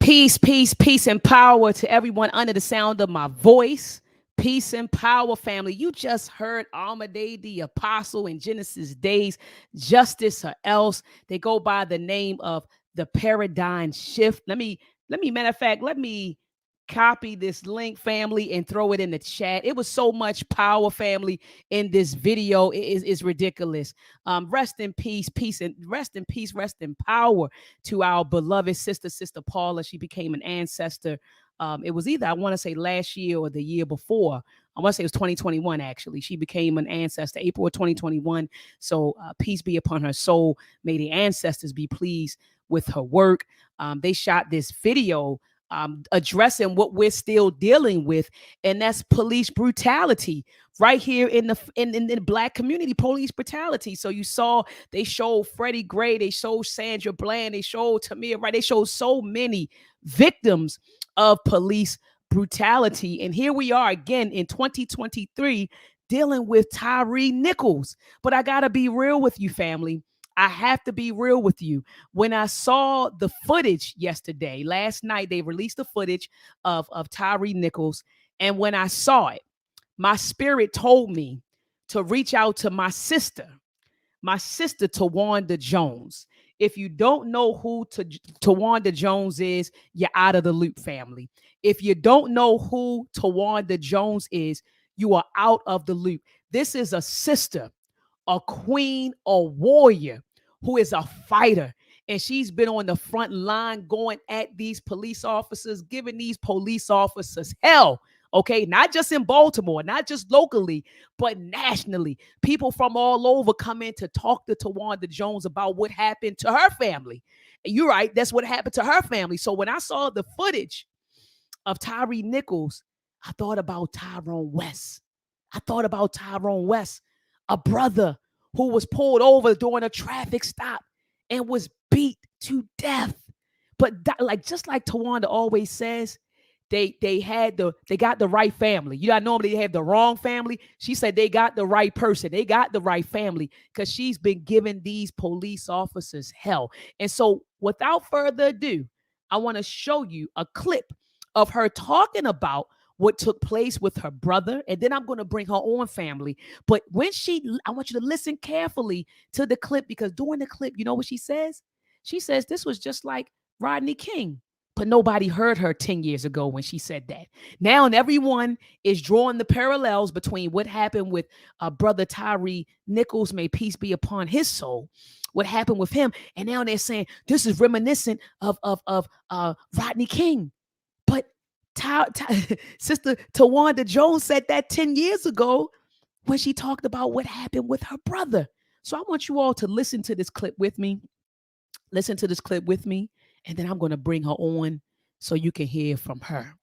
Peace, peace, peace, and power to everyone under the sound of my voice. Peace and power, family. You just heard Almaday, the apostle in Genesis days, justice or else. They go by the name of the paradigm shift. Matter of fact, let me copy this link, family, and throw it in the chat. It was so much power, family, in this video. It's ridiculous. Rest in peace, rest in peace, rest in power to our beloved sister Paula. She became an ancestor. It was either, I want to say, last year or the year before. I want to say it was 2021, actually. She became an ancestor April of 2021. So peace be upon her soul. May the ancestors be pleased with her work. They shot this video addressing what we're still dealing with, and that's police brutality right here in the Black community. Police brutality. So you saw they showed Freddie Gray, they showed Sandra Bland, they showed Tamir, right? They showed so many victims of police brutality, and here we are again in 2023 dealing with Tyre Nichols. But I gotta be real with you, family. I have to be real with you. When I saw the footage yesterday, last night, they released the footage of Tyre Nichols. And when I saw it, my spirit told me to reach out to my sister Towanda Jones. If you don't know who Towanda Jones is, you're out of the loop, family. If you don't know who Towanda Jones is, you are out of the loop. This is a sister, a queen, a warrior who is a fighter. And she's been on the front line going at these police officers, giving these police officers hell. Okay, not just in Baltimore, not just locally, but nationally. People from all over come in to talk to Towanda Jones about what happened to her family. And you're right, that's what happened to her family. So when I saw the footage of Tyre Nichols, I thought about Tyrone West. A brother who was pulled over during a traffic stop and was beat to death. But just like Towanda always says, they got the right family. You know, normally they have the wrong family. She said they got the right person. They got the right family because she's been giving these police officers hell. And so without further ado, I want to show you a clip of her talking about what took place with her brother, and then I'm going to bring her on, family. But I want you to listen carefully to the clip, because during the clip, you know what she says? She says this was just like Rodney King, but nobody heard her 10 years ago when she said that. Now, and everyone is drawing the parallels between what happened with brother Tyre Nichols, may peace be upon his soul, what happened with him, and now they're saying this is reminiscent of Rodney King. But Sister Towanda Jones said that 10 years ago when she talked about what happened with her brother. So I want you all to listen to this clip with me. And then I'm going to bring her on so you can hear from her.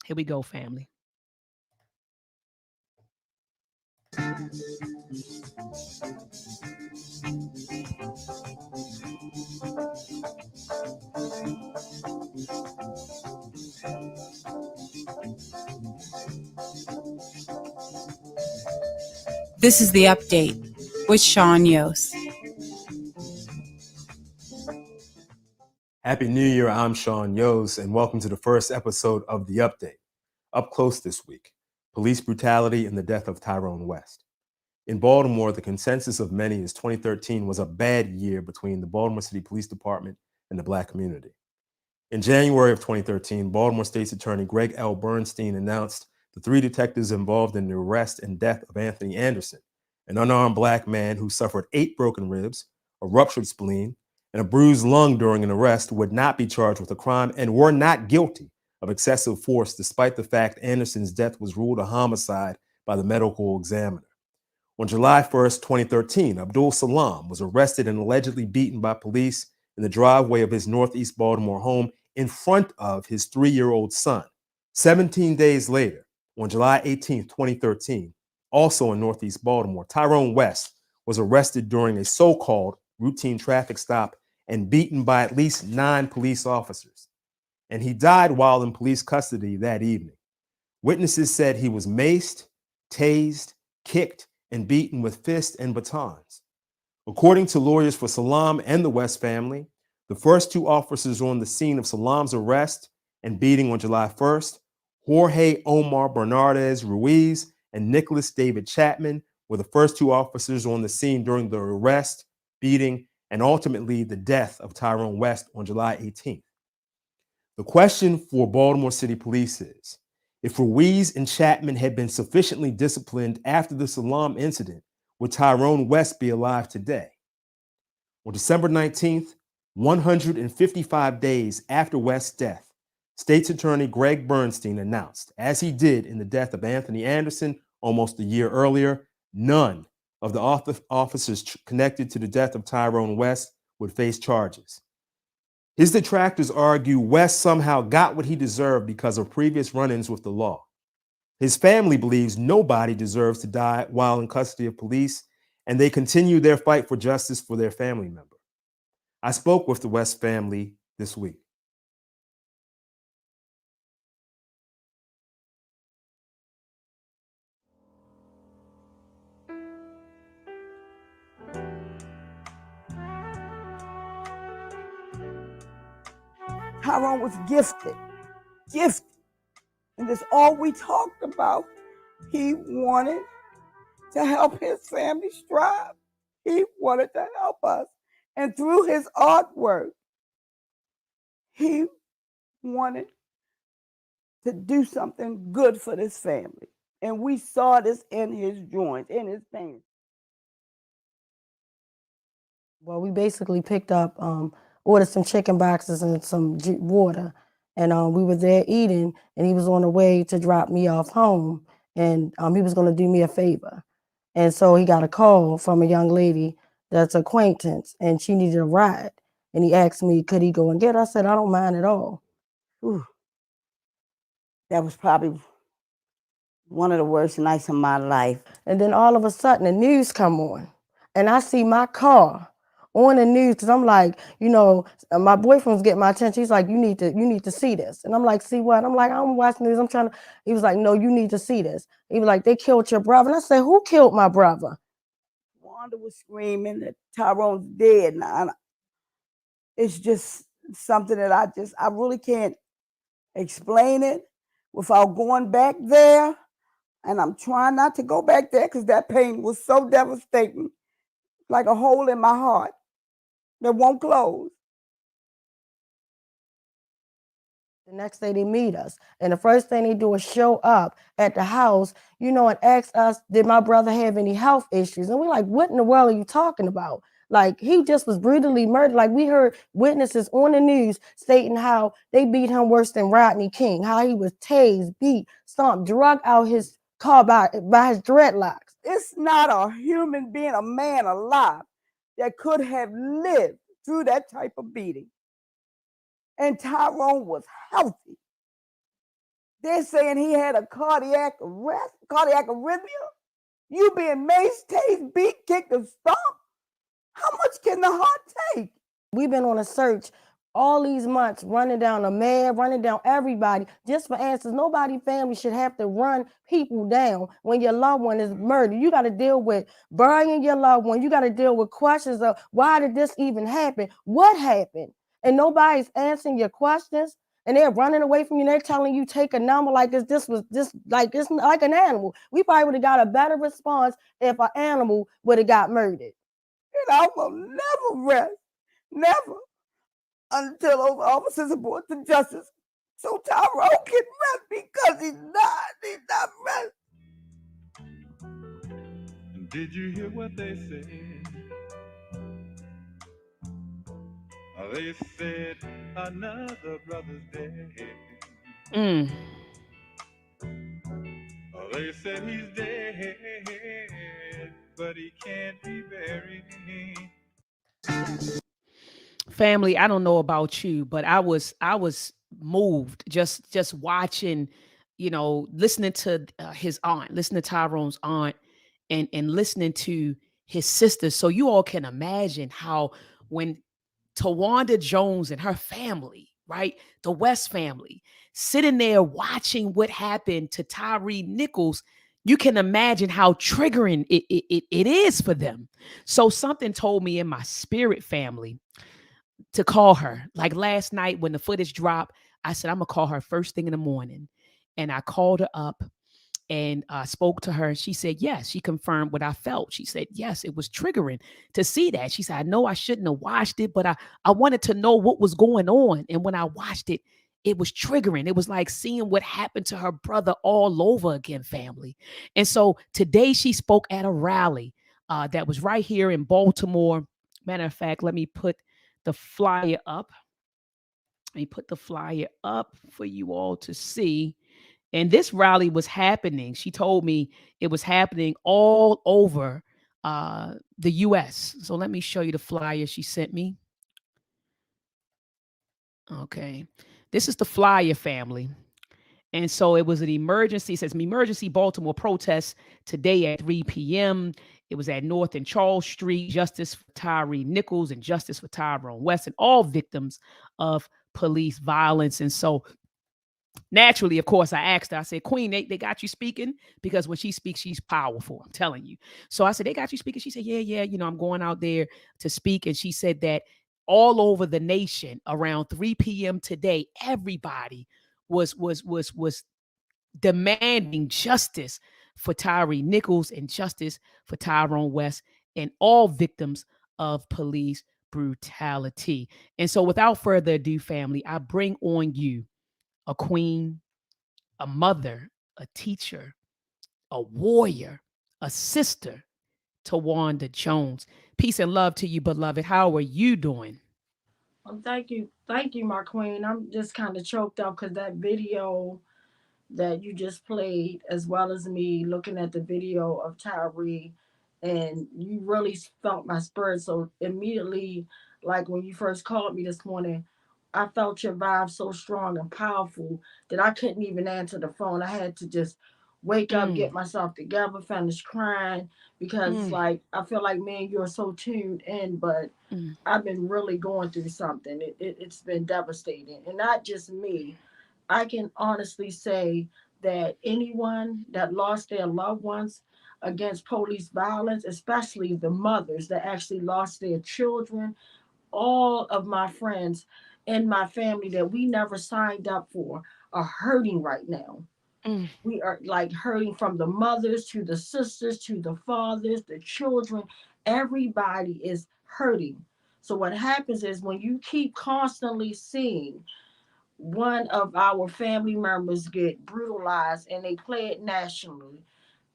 Here we go, family. This is The Update with Sean Yost. Happy New Year, I'm Sean Yost, and welcome to the first episode of The Update. Up close this week, police brutality and the death of Tyrone West. In Baltimore, the consensus of many is 2013 was a bad year between the Baltimore City Police Department and the Black community. In January of 2013, Baltimore State's Attorney Greg L. Bernstein announced the 3 detectives involved in the arrest and death of Anthony Anderson, an unarmed Black man who suffered 8 broken ribs, a ruptured spleen, and a bruised lung during an arrest, would not be charged with a crime and were not guilty of excessive force, despite the fact Anderson's death was ruled a homicide by the medical examiner. On July 1st, 2013, Abdul Salam was arrested and allegedly beaten by police in the driveway of his Northeast Baltimore home in front of his 3-year-old son. 17 days later, on July 18th, 2013, also in Northeast Baltimore, Tyrone West was arrested during a so-called routine traffic stop and beaten by at least 9 police officers. And he died while in police custody that evening. Witnesses said he was maced, tased, kicked, and beaten with fists and batons. According to lawyers for Salam and the West family, The first two officers on the scene of Salam's arrest and beating on July 1st, Jorge Omar Bernardez Ruiz and Nicholas David Chapman, were the first two officers on the scene during the arrest, beating, and ultimately the death of Tyrone West on July 18th. The question for Baltimore City Police is, if Ruiz and Chapman had been sufficiently disciplined after the Salam incident, would Tyrone West be alive today? On December 19th, 155 days after West's death, State's Attorney Greg Bernstein announced, as he did in the death of Anthony Anderson almost a year earlier, none of the officers connected to the death of Tyrone West would face charges. His detractors argue West somehow got what he deserved because of previous run-ins with the law. His family believes nobody deserves to die while in custody of police, and they continue their fight for justice for their family member. I spoke with the West family this week. Tyrone was gifted. And that's all we talked about. He wanted to help his family strive. He wanted to help us. And through his artwork, he wanted to do something good for this family. And we saw this in his drawings, in his paintings. Well, we basically picked up, ordered some chicken boxes and some water. And we were there eating, and he was on the way to drop me off home. And he was going to do me a favor. And so he got a call from a young lady that's acquaintance, and she needed a ride. And he asked me, could he go and get her? I said, I don't mind at all. Ooh. That was probably one of the worst nights of my life. And then all of a sudden, the news come on, and I see my car on the news, because I'm like, you know, my boyfriend's getting my attention. He's like, you need to see this. And I'm like, see what? I'm like, I'm watching news. I'm trying to. He was like, no, you need to see this. He was like, they killed your brother. And I said, who killed my brother? Wanda was screaming that Tyrone's dead now. It's just something that I really can't explain it without going back there. And I'm trying not to go back there because that pain was so devastating, like a hole in my heart that won't close. The next day they meet us, and the first thing they do is show up at the house, you know, and ask us, did my brother have any health issues? And we're like, what in the world are you talking about? Like, he just was brutally murdered. Like, we heard witnesses on the news stating how they beat him worse than Rodney King, how he was tased, beat, stomped, drug out his car by his dreadlocks. It's not a human being, a man alive, that could have lived through that type of beating. And Tyrone was healthy. They're saying he had a cardiac arrest, cardiac arrhythmia. You being maced, tased, beat, kicked, and stomped. How much can the heart take? We've been on a search all these months, running down the mayor, running down everybody, just for answers. Nobody family should have to run people down when your loved one is murdered. You got to deal with burying your loved one. You got to deal with questions of, why did this even happen? What happened? And nobody's answering your questions, and they're running away from you. And they're telling you take a number like this was just like it's like an animal. We probably would have got a better response if an animal would have got murdered. And I will never rest, never, until those officers are brought to justice, so Tyrone can rest, because he's not rest. Did you hear what they said? They said another brother's dead. They said he's dead, but he can't be buried. Family, I don't know about you, but I was moved just watching, you know, listening to his aunt, listening to Tyrone's aunt, and listening to his sisters. So you all can imagine how when Towanda Jones and her family, right, the West family, sitting there watching what happened to Tyre Nichols, you can imagine how triggering it is for them. So something told me in my spirit, family, to call her. Like last night when the footage dropped, I said, I'm going to call her first thing in the morning. And I called her up and spoke to her. She said, yes, she confirmed what I felt. She said, yes, it was triggering to see that. She said, I know I shouldn't have watched it, but I wanted to know what was going on. And when I watched it, it was triggering. It was like seeing what happened to her brother all over again, family. And so today she spoke at a rally that was right here in Baltimore. Matter of fact, let me put the flyer up. Let me put the flyer up for you all to see. And this rally was happening. She told me it was happening all over the US. So let me show you the flyer she sent me. Okay. This is the flyer, family. And so it was an emergency. It says emergency Baltimore protest today at 3 p.m. It was at North and Charles Street. Justice for Tyre Nichols and justice for Tyrone West and all victims of police violence. And so naturally, of course, I asked her, I said, Queen, they got you speaking? Because when she speaks, she's powerful. I'm telling you. So I said, they got you speaking? She said, yeah. I'm going out there to speak. And she said that all over the nation around 3 p.m. today, everybody was demanding justice for Tyre Nichols and justice for Tyrone West and all victims of police brutality. And so without further ado, family, I bring on you a queen, a mother, a teacher, a warrior, a sister, Towanda Jones. Peace and love to you, beloved. How are you doing? Thank you, my queen. I'm just kind of choked up because that video that you just played, as well as me looking at the video of Tyree, and you really felt my spirit. So immediately, like when you first called me this morning, I felt your vibe so strong and powerful that I couldn't even answer the phone. I had to just wake up, get Mm, myself together, finish crying because mm, like I feel like me and you are so tuned in, but mm, I've been really going through something. It's been devastating, and not just me. I can honestly say that anyone that lost their loved ones against police violence, especially the mothers that actually lost their children, all of my friends in my family that we never signed up for are hurting right now. mm, We are like hurting from the mothers to the sisters to the fathers, the children. Everybody is hurting. So, what happens is when you keep constantly seeing one of our family members get brutalized and they play it nationally,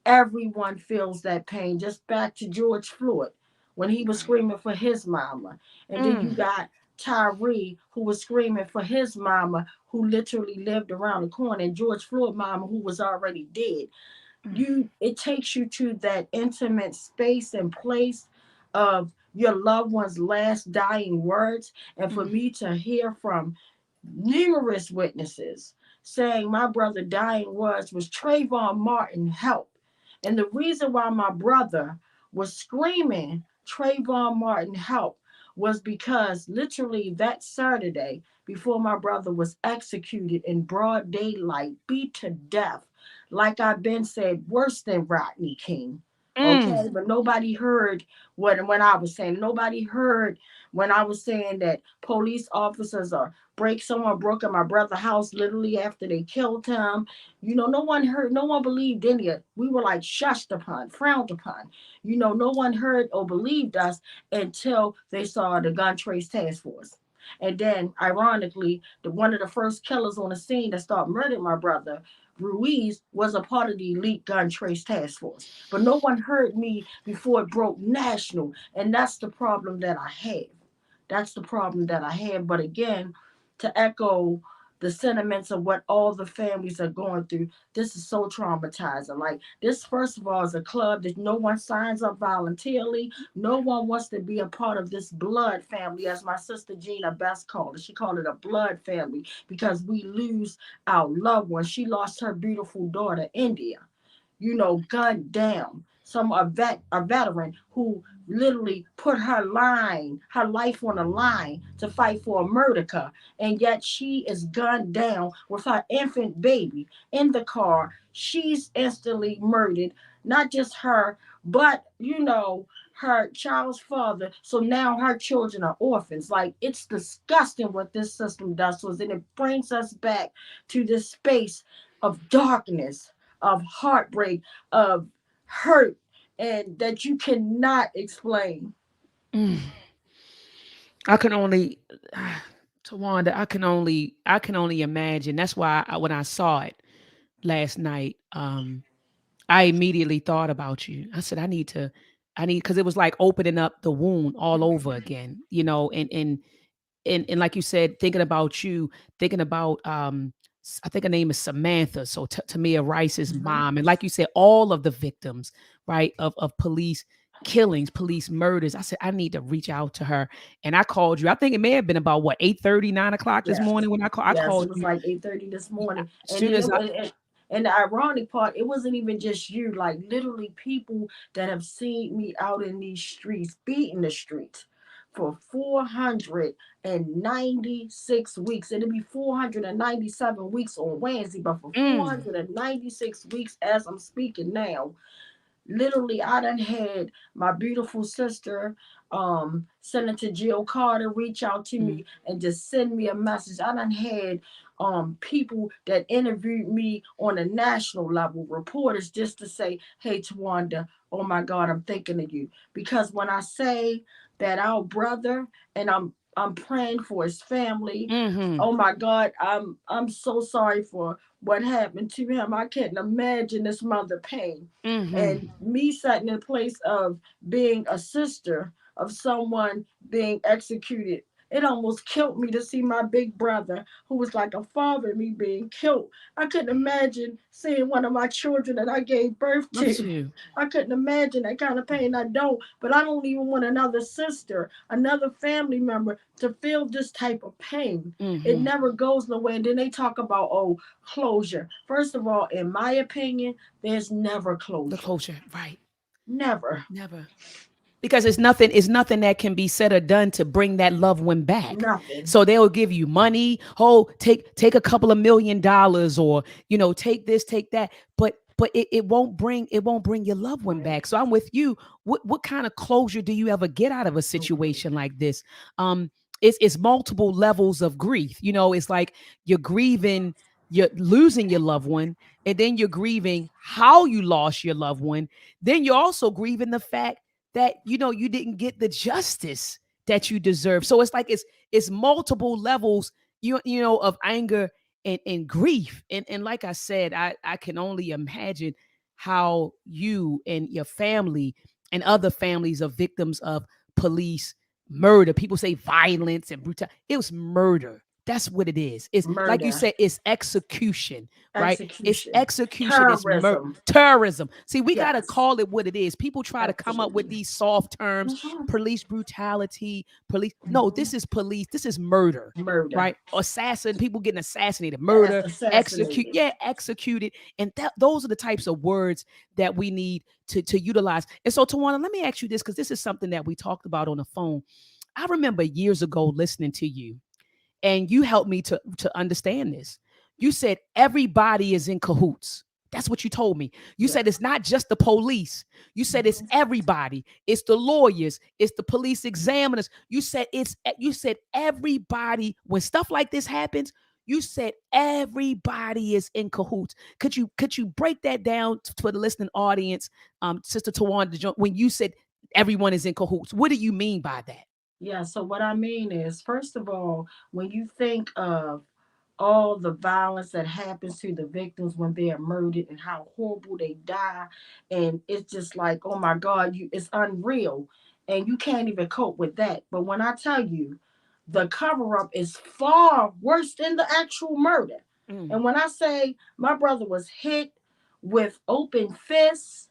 everyone feels that pain. Just back to George Floyd when he was screaming for his mama. And then you mm, got Tyree who was screaming for his mama who literally lived around the corner, and George Floyd mama who was already dead. mm, It takes you to that intimate space and place of your loved one's last dying words. And for mm, me to hear from numerous witnesses saying my brother dying words was Trayvon Martin help. And the reason why my brother was screaming Trayvon Martin help was because literally that Saturday before my brother was executed in broad daylight, beat to death, like I've been said, worse than Rodney King. mm, Okay, but nobody heard what when I was saying. Nobody heard when I was saying that police officers are someone broke in my brother's house literally after they killed him. No one heard, no one believed any of it. We were like shushed upon, frowned upon. No one heard or believed us until they saw the gun trace task force. And then, ironically, one of the first killers on the scene that started murdering my brother, Ruiz, was a part of the elite gun trace task force. But no one heard me before it broke national. And that's the problem that I have. That's the problem that I have. But again, to echo the sentiments of what all the families are going through, this is so traumatizing. Like this, first of all, is a club that no one signs up voluntarily. No one wants to be a part of this blood family, as my sister Gina Best called it. She called it a blood family because we lose our loved one. She lost her beautiful daughter, India, gunned down. A veteran who literally put her life on the line to fight for America, and yet she is gunned down with her infant baby in the car. She's instantly murdered. Not just her, but her child's father, so now her children are orphans. Like, it's disgusting what this system does to us, and it brings us back to this space of darkness, of heartbreak, of hurt, and that you cannot explain. Mm. I can only, Tawanda, I can only imagine. That's why when I saw it last night, I immediately thought about you. I said, because it was like opening up the wound all over again, and like you said, thinking about you, thinking about I think her name is Samantha. So Tamia Rice's mom, and like you said, all of the victims, right, of police killings, police murders. I said I need to reach out to her, and I called you. I think it may have been about what 8:30, 9 o'clock this Yes. morning when I called. I Yes, it called was you like 8:30 this morning. as And soon then as it I. was, and the ironic part, it wasn't even just you, like literally people that have seen me out in these streets, beating the streets for 496 weeks. It'll be 497 weeks on Wednesday, but for Mm, 496 weeks as I'm speaking now, literally I done had my beautiful sister, Senator Jill Carter, reach out to mm, me and just send me a message. I done had people that interviewed me on a national level, reporters, just to say, hey Tawanda, oh my God, I'm thinking of you. Because when I say that our brother, and I'm praying for his family, mm-hmm, oh my God, I'm so sorry for what happened to him. I can't imagine this mother pain. mm-hmm, And me sitting in place of being a sister of someone being executed, it almost killed me to see my big brother, who was like a father to me, being killed. I couldn't imagine seeing one of my children that I gave birth love to. to. I couldn't imagine that kind of pain. I don't, but I don't even want another sister, another family member to feel this type of pain. It Mm-hmm. never goes nowhere. And then they talk about, oh, closure. First of all, in my opinion, there's never The closure. closure, right? Never. Never. Because it's nothing that can be said or done to bring that loved one back. Nothing. So they'll give you money. Oh, take a couple of $1 million, or take this, take that. But it won't bring your loved one Right. back. So I'm with you. What kind of closure do you ever get out of a situation like this? Um, it's multiple levels of grief. It's like you're grieving, you're losing your loved one, and then you're grieving how you lost your loved one. Then you're also grieving the fact that you didn't get the justice that you deserve. So it's like it's multiple levels of anger and grief. And like I said, I can only imagine how you and your family and other families of victims of police murder. People say violence and brutality. It was murder. That's what it is. It's like you Murder. said, it's execution, right? It's Execution. execution, it's Terrorism. terrorism. See, we got to Yes. call it what it is. People try to come up with Absolutely. these soft terms, Mhm. police brutality, police. No, this Mhm. is police. This is murder, Murder. right? Assassin, people getting assassinated, murder, execute, Assassinated. yeah, executed. And those are the types of words that we need to utilize. And so, Tawana, let me ask you this, because this is something that we talked about on the phone. I remember years ago listening to you, and you helped me to understand this. You said everybody is in cahoots. That's what you told me. You Yeah. said it's not just the police. You said it's Mhm. everybody. It's the lawyers. It's the police examiners. You said everybody. When stuff like this happens, you said everybody is in cahoots. Could you break that down for the listening audience, Sister Tawanda Jones? When you said everyone is in cahoots, what do you mean by that? Yeah. So what I mean is, first of all, when you think of all the violence that happens to the victims when they are murdered and how horrible they die, and it's just like, oh my God, it's unreal, and you can't even cope with that. But when I tell you, the cover up is far worse than the actual murder. Mm, And when I say my brother was hit with open fists,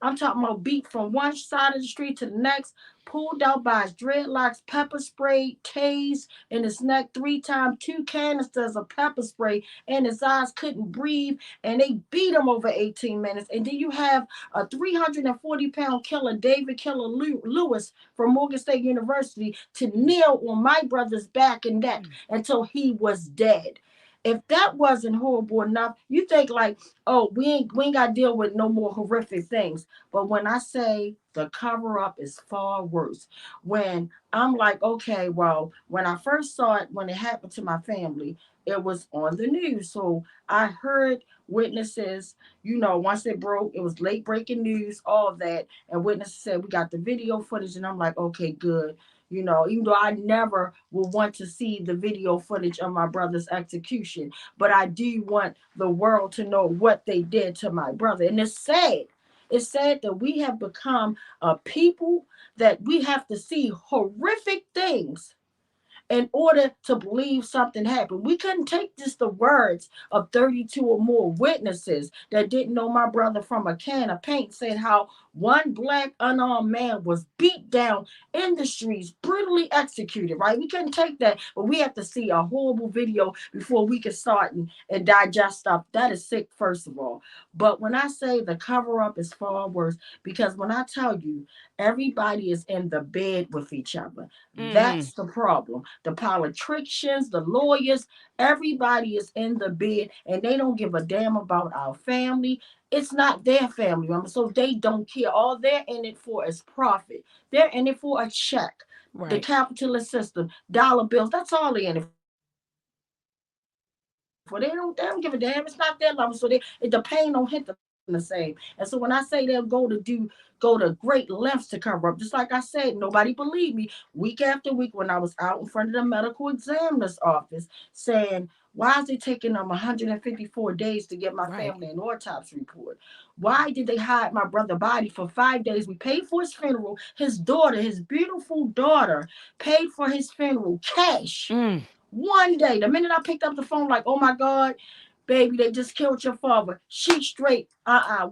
I'm talking about beat from one side of the street to the next, pulled out by his dreadlocks, pepper spray, tased in his neck 3 times, 2 canisters of pepper spray, and his eyes couldn't breathe, and they beat him over 18 minutes. And then you have a 340-pound killer, David Killer Lewis from Morgan State University, to mm, kneel on my brother's back and neck mm, until he was dead. If that wasn't horrible enough, you think like, oh, we ain't got to deal with no more horrific things. But when I say the cover up is far worse, when I'm like, okay, well, when I first saw it, when it happened to my family, it was on the news. So I heard witnesses, once it broke, it was late breaking news, all of that. And witnesses said, we got the video footage. And I'm like, okay, good. Even though I never will want to see the video footage of my brother's execution, but I do want the world to know what they did to my brother. And it's sad. It's sad that we have become a people that we have to see horrific things in order to believe something happened. We couldn't take just the words of 32 or more witnesses that didn't know my brother from a can of paint, said how one black unarmed man was beat down in the streets, brutally executed, right? We couldn't take that, but we have to see a horrible video before we can start and digest stuff. That is sick, first of all. But when I say the cover up is far worse, because when I tell you everybody is in the bed with each other, that's the problem. The politicians, the lawyers, everybody is in the bed and they don't give a damn about our family. It's not their family member, so they don't care. All they're in it for is profit. They're in it for a check. The Right. capitalist system, dollar bills, that's all they're in it for. They don't give a damn. It's not their level. So the pain don't hit them the same. And so when I say they'll go to great lengths to cover up, just like I said, nobody believed me. Week after week when I was out in front of the medical examiner's office saying, why is it taking them 154 days to get my Right. family an autopsy report? Why did they hide my brother's body for 5 days? We paid for his funeral. His daughter, his beautiful daughter, paid for his funeral cash. Mm. One day, the minute I picked up the phone, like, oh my God, baby, they just killed your father. She straight,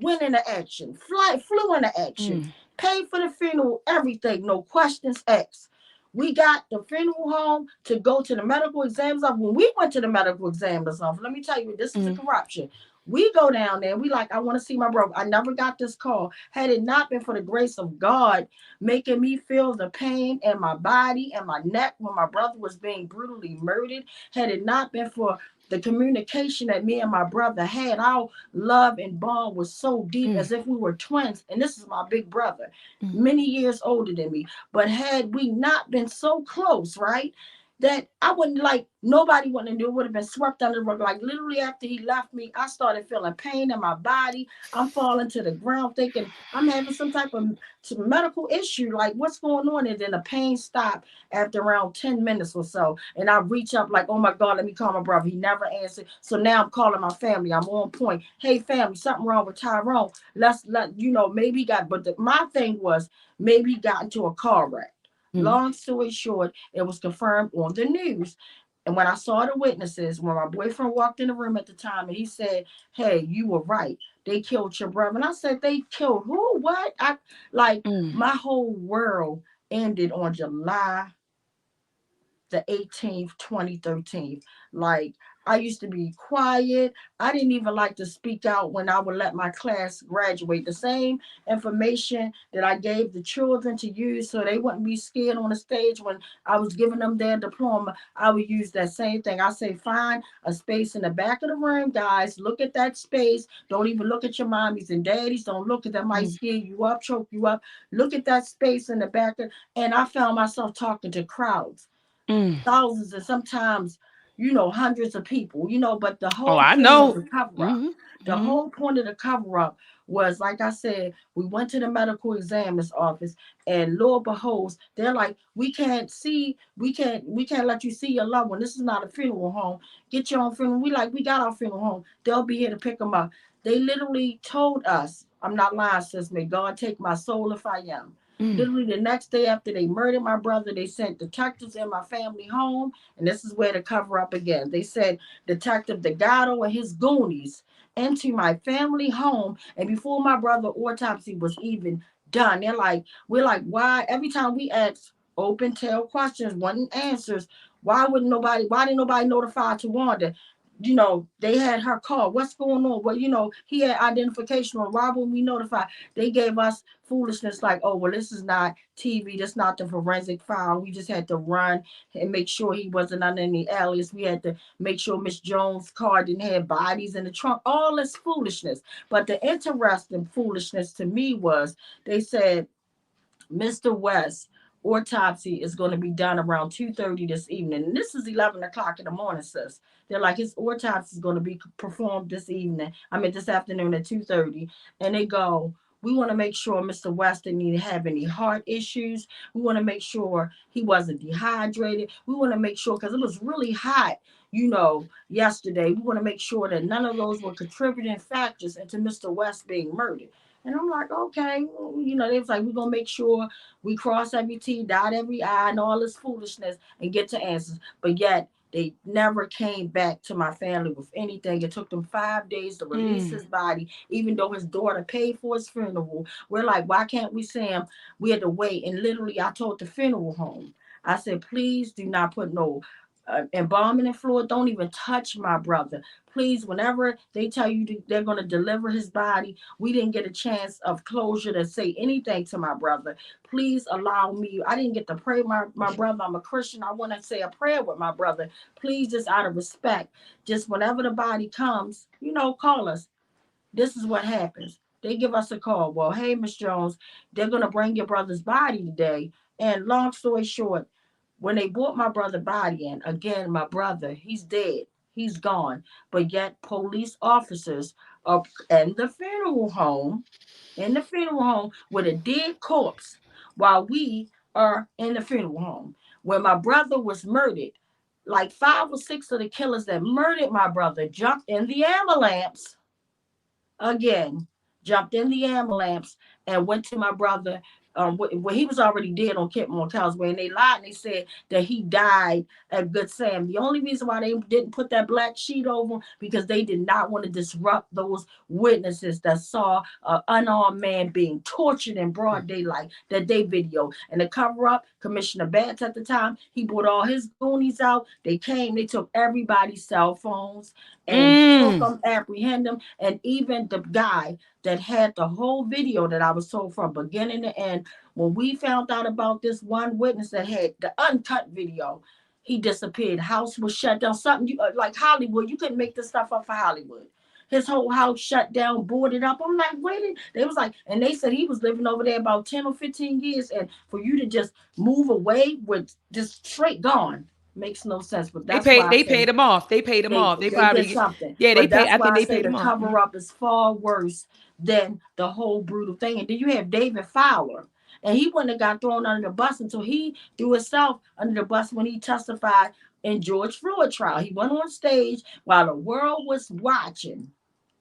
went into action, flew into action, Mm. paid for the funeral, everything, no questions asked. We got the funeral home to go to the medical examiner's office. When we went to the medical examiner's office, let me tell you, this is the Mm. corruption. We go down there, we like, I want to see my brother. I never got this call. Had it not been for the grace of God making me feel the pain in my body and my neck when my brother was being brutally murdered, had it not been for the communication that me and my brother had, our love and bond was so deep Mm. as if we were twins. And this is my big brother, Mm. many years older than me. But had we not been so close, right? That I wouldn't like nobody wouldn't have knew, would have been swept under the rug. Like literally after he left me, I started feeling pain in my body. I'm falling to the ground thinking I'm having some medical issue. Like what's going on? And then the pain stopped after around 10 minutes or so. And I reach up like, oh my God, let me call my brother. He never answered. So now I'm calling my family. I'm on point. Hey family, something wrong with Tyrone. Let's let maybe he got, but my thing was maybe he got into a car wreck. Mm. Long story short, it was confirmed on the news. And when I saw the witnesses, when my boyfriend walked in the room at the time and he said, hey, you were right. They killed your brother. And I said, they killed who? What? Mm. My whole world ended on July the 18th, 2013. Like, I used to be quiet. I didn't even like to speak out when I would let my class graduate. The same information that I gave the children to use so they wouldn't be scared on the stage when I was giving them their diploma, I would use that same thing. I say, find a space in the back of the room, guys. Look at that space. Don't even look at your mommies and daddies. Don't look at that, might Mm. scare you up, choke you up. Look at that space in the back. And I found myself talking to crowds, Mm. thousands and sometimes hundreds of people, but the Oh, whole I point of know. the cover up, Mm. the Mm. whole point of the cover up was, like I said, we went to the medical examiner's office and Lord beholds, they're like, we can't let you see your loved one. This is not a funeral home. Get your own funeral. We got our funeral home. They'll be here to pick them up. They literally told us, I'm not lying, sis, may God take my soul if I am. Mm. Literally the next day after they murdered my brother, they sent detectives in my family home. And this is where the cover up again. They said Detective Delgado and his goonies into my family home. And before my brother autopsy was even done, we're like, why? Every time we ask open tail questions, wanting answers, why didn't nobody notify Towanda? you know, they had her call. What's going on? Well, you know, he had identification on. Why wouldn't we notify? They gave us foolishness like, oh, well, this is not TV. That's not the forensic file. We just had to run and make sure he wasn't under any alias. We had to make sure Miss Jones' car didn't have bodies in the trunk. All this foolishness. But the interesting foolishness to me was they said, Mr. West autopsy is going to be done around 2:30 this evening. And this is 11 o'clock in the morning, sis. They're like, his autopsy is going to be performed this evening. I mean, this afternoon at 2:30. And they go, we want to make sure Mr. West didn't have any heart issues. We want to make sure he wasn't dehydrated. We want to make sure, because it was really hot, you know, yesterday. We want to make sure that none of those were contributing factors into Mr. West being murdered. And I'm like, okay, you know, they was like, we're gonna make sure we cross every T, dot every I, and all this foolishness and get to answers. But yet they never came back to my family with anything. It took them 5 days to release his body, even though his daughter paid for his funeral. We're like, why can't we see him? We had to wait. And literally, I told the funeral home, I said, please do not put no embalming fluid. Don't even touch my brother. Please, whenever they tell you they're going to deliver his body, we didn't get a chance of closure to say anything to my brother. Please allow me. I didn't get to pray my brother. I'm a Christian. I want to say a prayer with my brother. Please, just out of respect, just whenever the body comes, you know, call us. This is what happens. They give us a call. Well, hey, Miss Jones, they're going to bring your brother's body today. And long story short, when they brought my brother's body in, again, my brother, he's dead. He's gone. But yet police officers are in the funeral home with a dead corpse while we are in the funeral home. When my brother was murdered, like 5 or 6 of the killers that murdered my brother jumped in the ambulance again, jumped in the ambulance and went to my brother. When he was already dead on Kent Mortal's way, and they lied and they said that he died at Good Sam. The only reason why they didn't put that black sheet over him because they did not want to disrupt those witnesses that saw an unarmed man being tortured in broad daylight that they video. And the cover up, Commissioner Batts at the time, he brought all his goonies out. They came, they took everybody's cell phones and took them, apprehend them, and even the guy that had the whole video that I was told from beginning to end. When we found out about this one witness that had the uncut video, he disappeared. House was shut down. Something you like Hollywood. You couldn't make this stuff up for Hollywood. His whole house shut down, boarded up. I'm like, wait. They was like, and they said he was living over there about 10 or 15 years. And for you to just move away with just straight gone makes no sense. But that's why I They say paid him off. They paid him off. They they did probably, something. yeah, they But paid. that's I think why I they say paid the him off. cover up is far worse than the whole brutal thing. And then you have David Fowler. And he wouldn't have got thrown under the bus until he threw himself under the bus when he testified in George Floyd trial. He went on stage while the world was watching.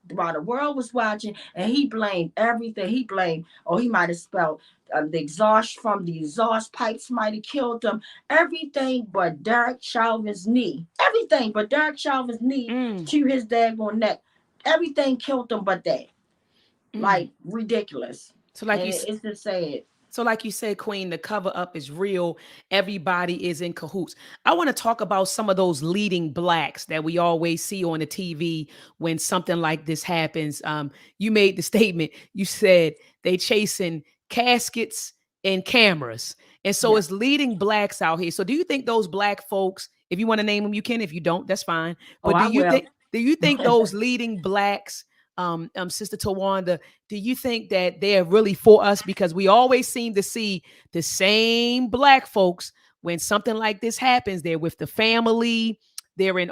And he blamed everything. He blamed, he might have spelled the exhaust from the exhaust pipes might have killed him. Everything but Derek Chauvin's knee. Everything but Derek Chauvin's knee to his daggone neck. Everything killed him but that. Like, ridiculous. So like and you it's just sad. So, like you said, Queen, the cover up is real. Everybody is in cahoots. I want to talk about some of those leading blacks that we always see on the TV when something like this happens. You made the statement. You said they chasing caskets and cameras, and so Yeah. it's leading blacks out here. So, do you think those black folks, if you want to name them, you can. If you don't, that's fine. Oh, But I will. Do you think those leading blacks, Sister Towanda, do you think that they're really for us? Because we always seem to see the same black folks when something like this happens. They're with the family, they're in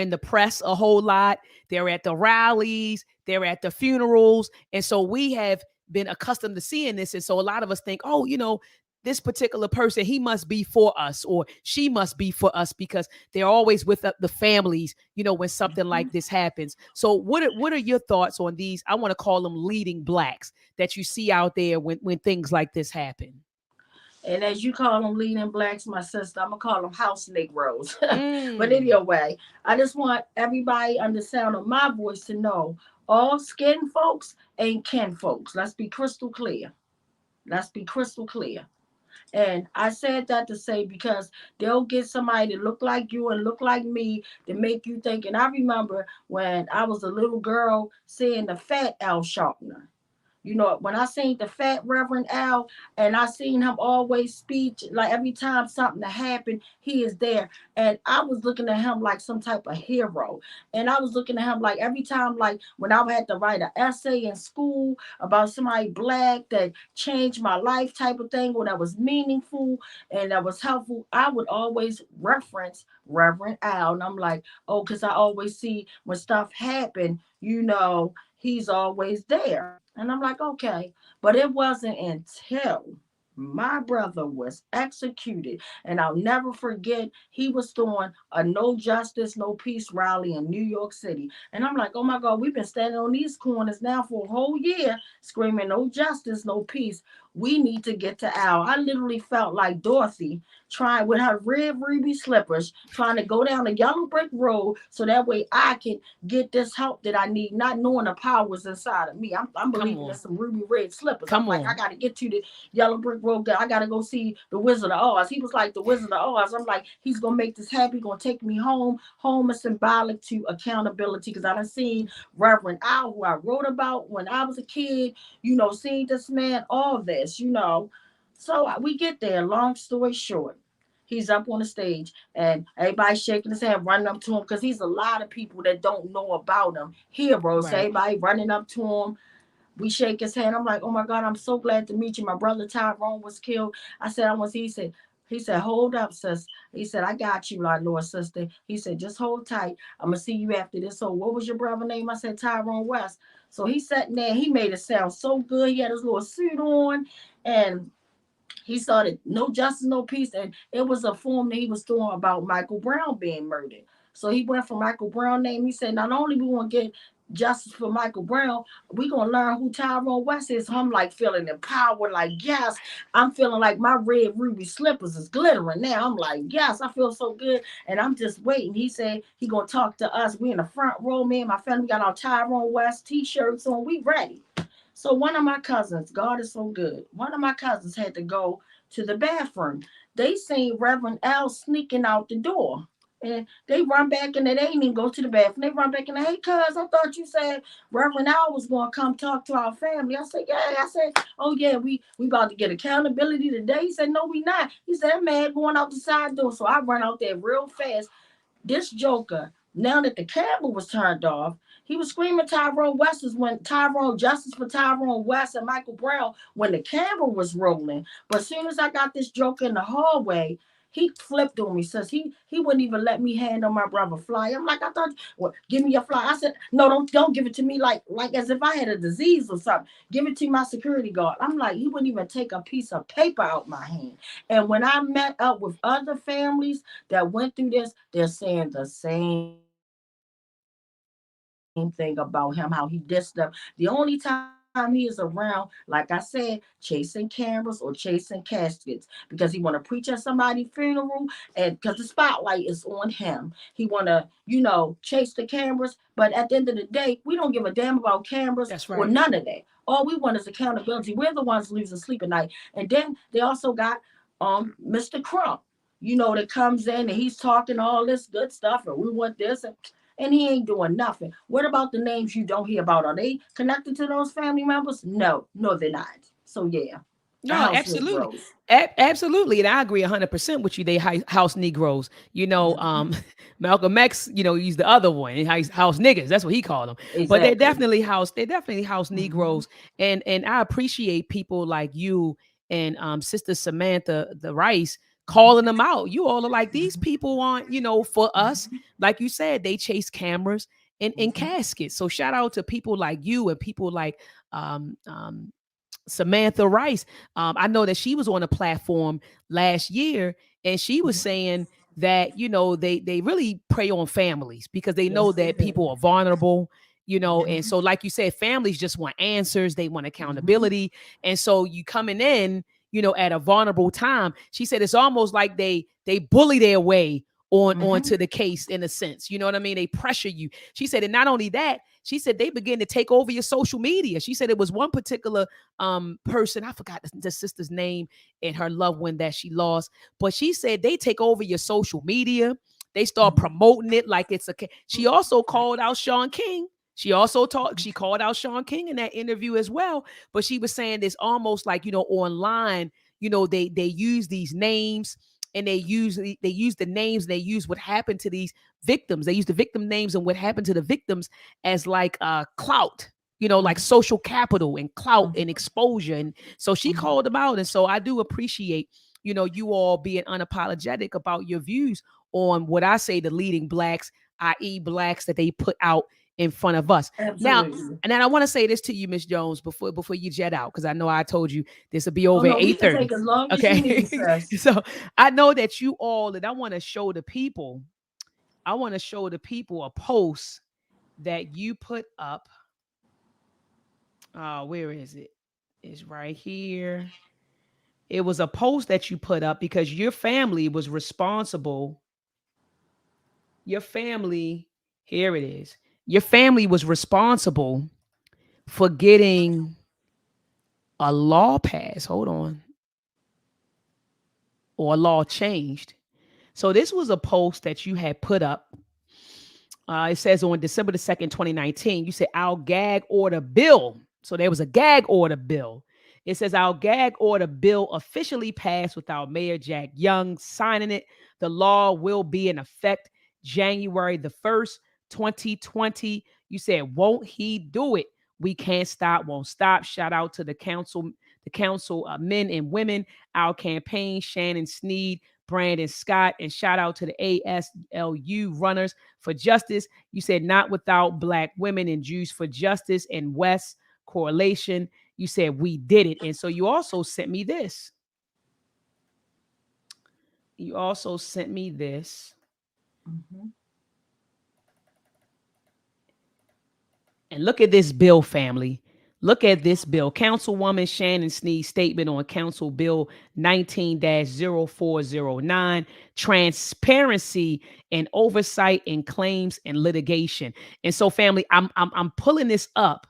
the press a whole lot, they're at the rallies, they're at the funerals. And so we have been accustomed to seeing this. And so a lot of us think, oh, this particular person, he must be for us or she must be for us because they're always with the families, when something like this happens. So what are your thoughts on these? I want to call them leading blacks that you see out there when things like this happen. And as you call them leading blacks, my sister, I'm going to call them house Negroes. But anyway, I just want everybody under the sound of my voice to know all skin folks ain't kin folks. Let's be crystal clear. And I said that to say because they'll get somebody to look like you and look like me to make you think. And I remember when I was a little girl seeing the fat Al Sharpton. You know, when I seen the fat Reverend Al and I seen him always speak, like every time something happened, he is there. And I was looking at him like some type of hero. And I was looking at him like every time, like when I had to write an essay in school about somebody black that changed my life type of thing, or that was meaningful and that was helpful, I would always reference Reverend Al. And I'm like, oh, because I always see when stuff happen, you know, he's always there. And I'm like, okay. But it wasn't until my brother was executed. And I'll never forget, he was throwing a no justice, no peace rally in New York City. And I'm like, oh my God, we've been standing on these corners now for a whole year screaming no justice, no peace. We need to get to Al. I literally felt like Dorothy trying with her red ruby slippers, trying to go down the yellow brick road so that way I can get this help that I need, not knowing the powers inside of me. I'm Come believing in on. some ruby red slippers. I'm Come like, I on. got to get to the yellow brick road. I got to go see the Wizard of Oz. He was like the Wizard of Oz. I'm like, he's going to make this happen. He's going to take me home. Home is symbolic to accountability because I done seen Reverend Al, who I wrote about when I was a kid, you know, seeing this man, all this, you know. So we get there. Long story short, he's up on the stage and everybody's shaking his hand, running up to him because he's a lot of people that don't know about him. Heroes, so Right. everybody running up to him. We shake his hand. I'm like, oh my God, I'm so glad to meet you. My brother Tyrone was killed. I said, I want to see. He said, hold up, sis. He said, I got you, Lord, Lord, sister. He said, just hold tight. I'm going to see you after this. So what was your brother name? I said, Tyrone West. So he sat there. He made it sound so good. He had his little suit on and he started no justice, no peace, and it was a form that he was throwing about Michael Brown being murdered. So he went for Michael Brown name. He said, not only we want to get justice for Michael Brown, we gonna learn who Tyrone West is. So I'm like feeling empowered, like yes, I'm feeling like my red ruby slippers is glittering now. I'm like, yes, I feel so good, and I'm just waiting. He said he gonna talk to us. We in the front row, me and my family got our Tyrone West t-shirts on. We ready. So one of my cousins, God is so good. One of my cousins had to go to the bathroom. They seen Reverend Al sneaking out the door. And they run back and they didn't even go to the bathroom. They run back and hey, cuz, I thought you said Reverend Al was going to come talk to our family. I said, yeah. I said, oh yeah, we about to get accountability today. He said, no, we not. He said, that man going out the side door. So I run out there real fast. This joker, now that the camera was turned off, he was screaming Tyrone West when Tyrone Justice for Tyrone West and Michael Brown when the camera was rolling. But as soon as I got this joker in the hallway, he flipped on me. Says he wouldn't even let me hand on my brother fly. I'm like, I thought, well, give me your fly. I said, no, don't give it to me like as if I had a disease or something. Give it to my security guard. I'm like, he wouldn't even take a piece of paper out my hand. And when I met up with other families that went through this, they're saying the same thing about him, how he dissed them. The only time he is around, like I said, chasing cameras or chasing caskets because he want to preach at somebody's funeral and because the spotlight is on him. He want to, chase the cameras. But at the end of the day, we don't give a damn about cameras or none of that. All we want is accountability. That's We're the right. ones losing sleep at night. And then they also got Mr. Crump, that comes in and he's talking all this good stuff and we want this and he ain't doing nothing. What about the names you don't hear about? Are they connected to those family members? No, they're not. So yeah, the house No, Negroes. absolutely. Absolutely. And I agree 100% with you. They house Negroes, Mhm. Malcolm X, he's the other one. House niggas. That's what he called them. But Exactly. they're definitely house Mhm. Negroes. And I appreciate people like you and Sister Samantha, the Rice, calling them out. You all are like, these people aren't, for us. Mhm. Like you said, they chase cameras and Mhm. caskets. So shout out to people like you and people like Samantha Rice. I know that she was on a platform last year and she was Mhm. saying that, they really prey on families because they know Yes, they that do. people are vulnerable, and Mhm. so like you said, families just want answers, they want Mhm. accountability. And so you coming in, at a vulnerable time. She said it's almost like they bully their way onto the case, in a sense. You know what I mean? They pressure you. She said, and not only that, she said they begin to take over your social media. She said it was one particular person, I forgot the sister's name and her loved one that she lost, but she said they take over your social media. They start promoting it like it's a. She also called out Sean King. She also she called out Sean King in that interview as well. But she was saying it's almost like, online, they use these names, and they use the names, they use what happened to these victims. They use the victim names and what happened to the victims as like clout, like social capital and clout and exposure. And so she called them out. And so I do appreciate, you all being unapologetic about your views on what I say the leading blacks, i.e. blacks that they put out in front of us. Absolutely. Now, and then I want to say this to you, Miss Jones, before you jet out, because I know I told you this will be over at we can 8:30. take as long as you Okay. need, sis. So I know that you all, and I want to show the people, a post that you put up. Where is it? It's right here. It was a post that you put up because your family was responsible. Your family, here it is. Your family was responsible for getting a law passed. Hold on. Or a law changed. So this was a post that you had put up. It says on December the 2nd, 2019, you said our gag order bill. So there was a gag order bill. It says our gag order bill officially passed without Mayor Jack Young signing it. The law will be in effect January the 1st, 2020. You said, won't he do it? We can't stop, won't stop. Shout out to the council men and women, our campaign, Shannon Sneed, Brandon Scott, and shout out to the ASLU runners for justice. You said not without Black women and Jews for justice and West correlation. You said we did it. And so you also sent me this. And look at this bill, family. Look at this bill. Councilwoman Shannon Sneed's statement on Council Bill 19-0409, transparency and oversight in claims and litigation. And so, family, I'm pulling this up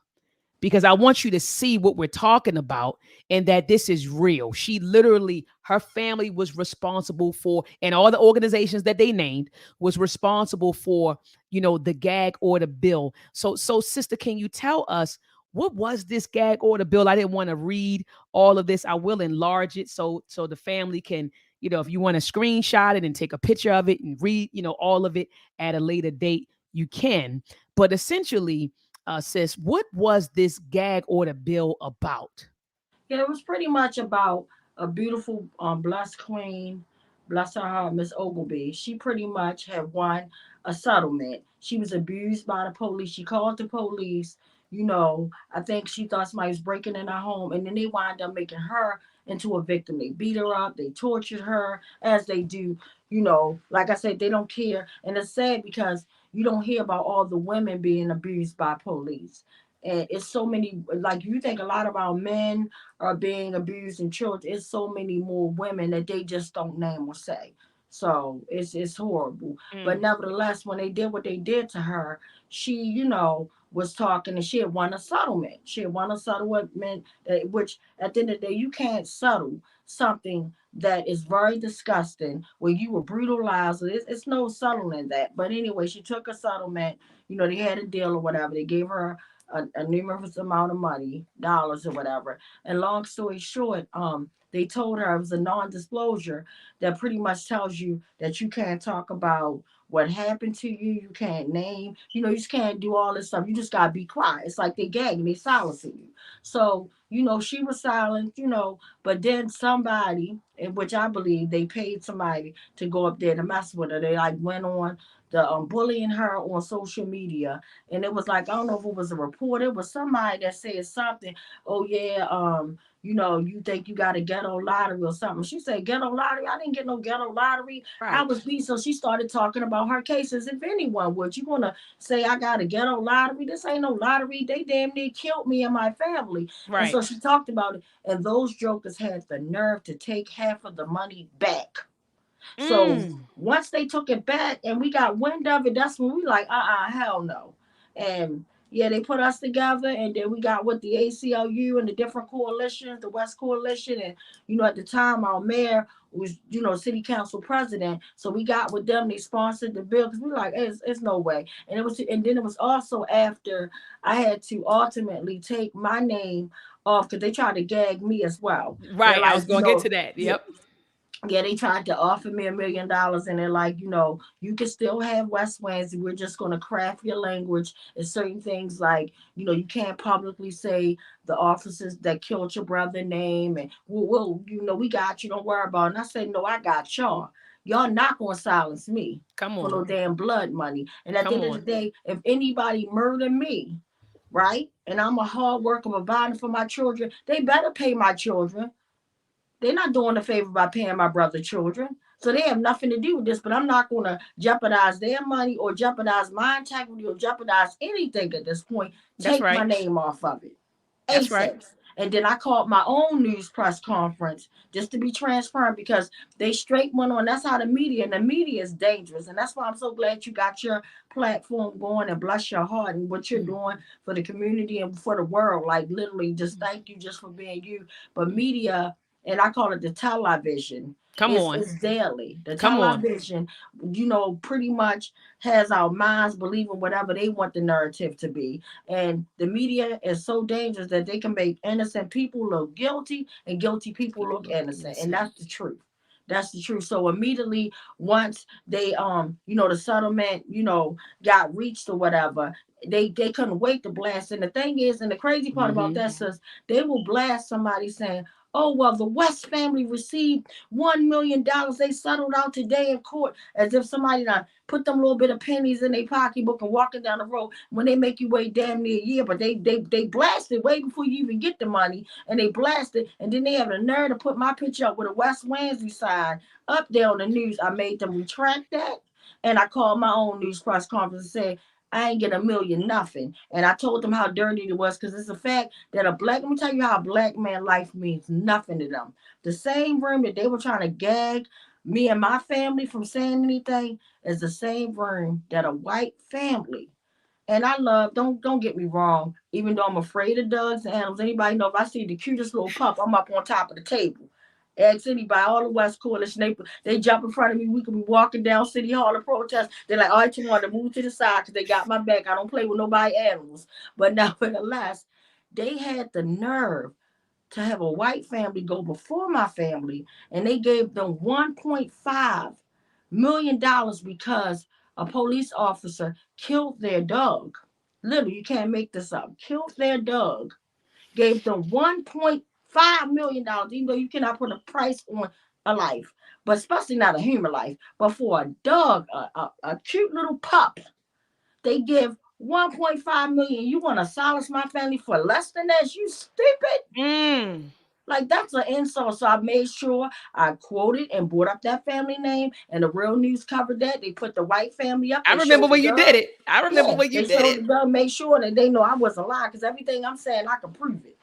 because I want you to see what we're talking about and that this is real. She literally, her family was responsible for, and all the organizations that they named was responsible for, the gag order bill. So sister, can you tell us what was this gag order bill? I didn't want to read all of this. I will enlarge it so the family can, if you want to screenshot it and take a picture of it and read, all of it at a later date, you can. But essentially, sis, what was this gag order bill about? Yeah, it was pretty much about a beautiful, blessed queen, bless her heart, Miss Ogilvy. She pretty much had won a settlement. She was abused by the police. She called the police. I think she thought somebody was breaking in her home, and then they wind up making her into a victim. They beat her up. They tortured her, as they do. Like I said, they don't care. And it's sad because you don't hear about all the women being abused by police. And it's so many, like you think a lot about men are being abused in church. It's so many more women that they just don't name or say. So it's horrible. But nevertheless, when they did what they did to her, she, was talking, and she had won a settlement. She had won a settlement, which at the end of the day, you can't settle something that is very disgusting when you were brutalized. It's no settling that. But anyway, she took a settlement. They had a deal or whatever. They gave her a numerous amount of money, dollars or whatever. And long story short, they told her it was a non-disclosure that pretty much tells you that you can't talk about what happened to you. You can't name, you just can't do all this stuff. You just gotta be quiet. It's like they gagging, they silencing you. So, she was silent, but then somebody, in which I believe they paid somebody to go up there to mess with her. They like went on the bullying her on social media, and it was like, I don't know if it was a reporter, it was somebody that said something. Oh yeah, you think you got a ghetto lottery or something. She said, ghetto lottery? I didn't get no ghetto lottery. Right. I was beat. So she started talking about her cases. If anyone would, you want to say I got a ghetto lottery? This ain't no lottery. They damn near killed me and my family. Right. And so she talked about it. And those jokers had the nerve to take half of the money back. So Mm. once they took it back and we got wind of it, that's when we like, hell no. And yeah, they put us together, and then we got with the ACLU and the different coalitions, the West Coalition, and at the time our mayor was city council president, so we got with them. They sponsored the bill because we like, it's no way. And then it was also after I had to ultimately take my name off because they tried to gag me as well. They're Right. I was like, gonna get to that. yeah, Yep. yeah, they tried to offer me $1 million, and they're like, you can still have West Wednesday. We're just going to craft your language and certain things like, you can't publicly say the officers that killed your brother name, and we got you. Don't worry about it. And I said, no, I got y'all. Y'all not going to silence me Come for no on. damn blood money. And at the Come end of the on. day, if anybody murder me, right, and I'm a hard worker providing for my children, they better pay my children. They're not doing a favor by paying my brother's children. So they have nothing to do with this, but I'm not going to jeopardize their money or jeopardize my integrity or jeopardize anything at this point. That's Take my right. name off of it. That's right. ASAP. And then I called my own news press conference just to be transparent because they straight went on. That's how and the media is dangerous. And that's why I'm so glad you got your platform going, and bless your heart and what you're doing for the community and for the world. Like literally, just thank you just for being you. But media, and I call it the television. Come on. It's daily. The Come on. television, pretty much has our minds believing whatever they want the narrative to be. And the media is so dangerous that they can make innocent people look guilty and guilty people People look look innocent. And innocent. that's the truth. That's the truth. So immediately once they the settlement, got reached or whatever, they couldn't wait to blast. And the thing is, and the crazy part about Mm-hmm. that is they will blast somebody saying, oh, well, the West family received $1 million. They settled out today in court, as if somebody done put them little bit of pennies in their pocketbook and walking down the road when they make you wait damn near a year. But they blasted way before you even get the money, and they blasted, and then they have the nerve to put my picture up with a West Wednesday sign up there on the news. I made them retract that, and I called my own news press conference and said, I ain't get a million nothing. And I told them how dirty it was because it's a fact that let me tell you how a black man life means nothing to them. The same room that they were trying to gag me and my family from saying anything is the same room that a white family. And I love, don't get me wrong, even though I'm afraid of dogs and animals, anybody know if I see the cutest little pup, I'm up on top of the table. Ask anybody, all the West Coalition, they jump in front of me. We could be walking down City Hall to protest. They're like, all right, you want to move to the side because they got my back. I don't play with nobody animals. But nevertheless, they had the nerve to have a white family go before my family, and they gave them $1.5 million because a police officer killed their dog. Literally, you can't make this up. Killed their dog. Gave them $1.5 million, even though you cannot put a price on a life, but especially not a human life. But for a dog, a cute little pup, they give 1.5 million. You want to solace my family for less than that? You stupid. Mm. Like that's an insult. So I made sure I quoted and brought up that family name, and the real news covered that. They put the white family up. I They remember showed the when you did girl. it. I remember Yeah, when you they did showed it. the girl. Made sure that they know I wasn't lying because everything I'm saying I can prove it.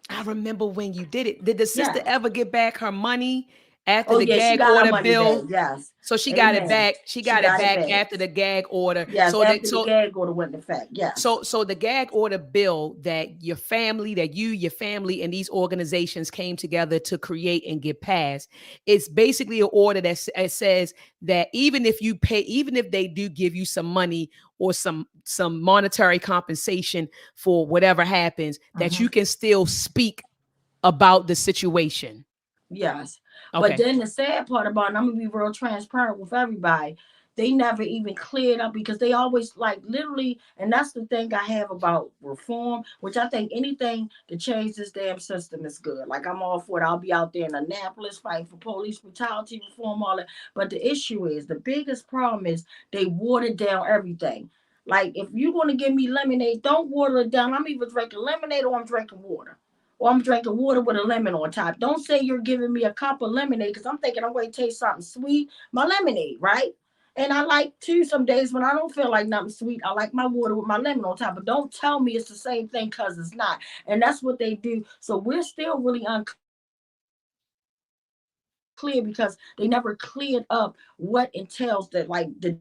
I remember when you did it. Did the sister Yeah. ever get back her money after Oh the yeah, she gag got her order money back. bill? Yes. So she got it Amen. back. She She got it got it back back. after the gag order. Yes, So that after the so gag order went into effect. Yes. so the gag order bill that your family, that your family, and these organizations came together to create and get passed. It's basically an order that it says that even if you pay, even if they do give you some money or some monetary compensation for whatever happens, that Mm-hmm. you can still speak about the situation. Yes. But Okay. then the sad part about it, and I'm gonna be real transparent with everybody, they never even cleared up because they always like literally, and that's the thing I have about reform, which I think anything to change this damn system is good. Like I'm all for it. I'll be out there in Annapolis fighting for police brutality reform, all that. But the issue is the biggest problem is they watered down everything. Like if you're gonna give me lemonade, don't water it down. I'm either drinking lemonade or I'm drinking water, or I'm drinking water with a lemon on top. Don't say you're giving me a cup of lemonade because I'm thinking I'm going to taste something sweet. My lemonade, right? And I like to some days when I don't feel like nothing sweet, I like my water with my lemon on top. But don't tell me it's the same thing because it's not. And that's what they do. So we're still really uncomfortable clear because they never cleared up what entails that, like the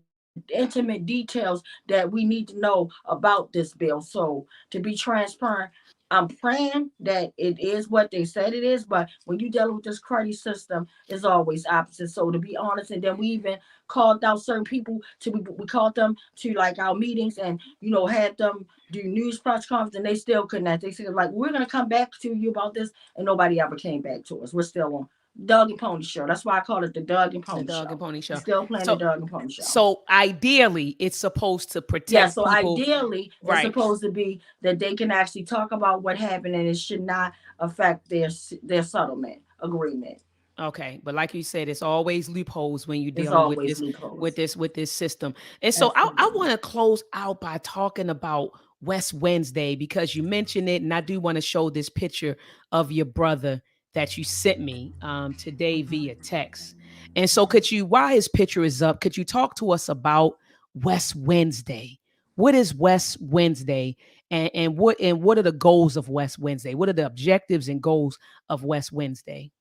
intimate details that we need to know about this bill. So to be transparent, I'm praying that it is what they said it is, but when you deal with this cruddy system, it's always opposite. So to be honest, and then we even called out certain people to we called them to like our meetings and had them do news press conference, and they still couldn't. They said like we're gonna come back to you about this, and nobody ever came back to us. We're still on Doug and Pony Show. That's why I call it the Doug and The Pony Dog and Show. Pony We're Show. still playing the So Doug and Pony Show. so ideally it's supposed to Yeah, protect so people. ideally it's Right. supposed to be that they can actually talk about what happened and it should not affect their settlement agreement. Okay, but like you said, it's always loopholes when you're It's dealing with always this loopholes. with this system. And so I Absolutely. want to close out by talking about West Wednesday because you mentioned it, and I do want to show this picture of your brother that you sent me today via text. And so, could you, while his picture is up, could you talk to us about West Wednesday? What is West Wednesday, and what are the goals of West Wednesday? What are the objectives and goals of West Wednesday?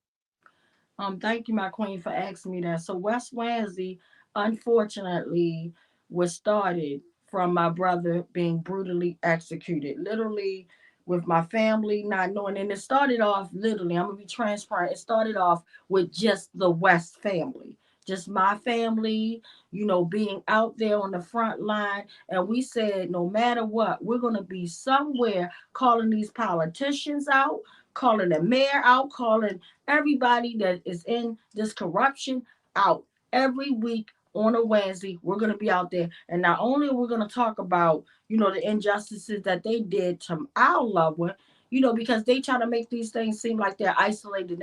Thank you, my queen, for asking me that. So West Wednesday, unfortunately, was started from my brother being brutally executed. Literally with my family not knowing. And it started off literally, I'm gonna be transparent. It started off with just the West family. Just my family, being out there on the front line. And we said, no matter what, we're going to be somewhere calling these politicians out, calling the mayor out, calling everybody that is in this corruption out every week on a Wednesday. We're going to be out there. And not only are we going to talk about, the injustices that they did to our loved one, because they try to make these things seem like they're isolated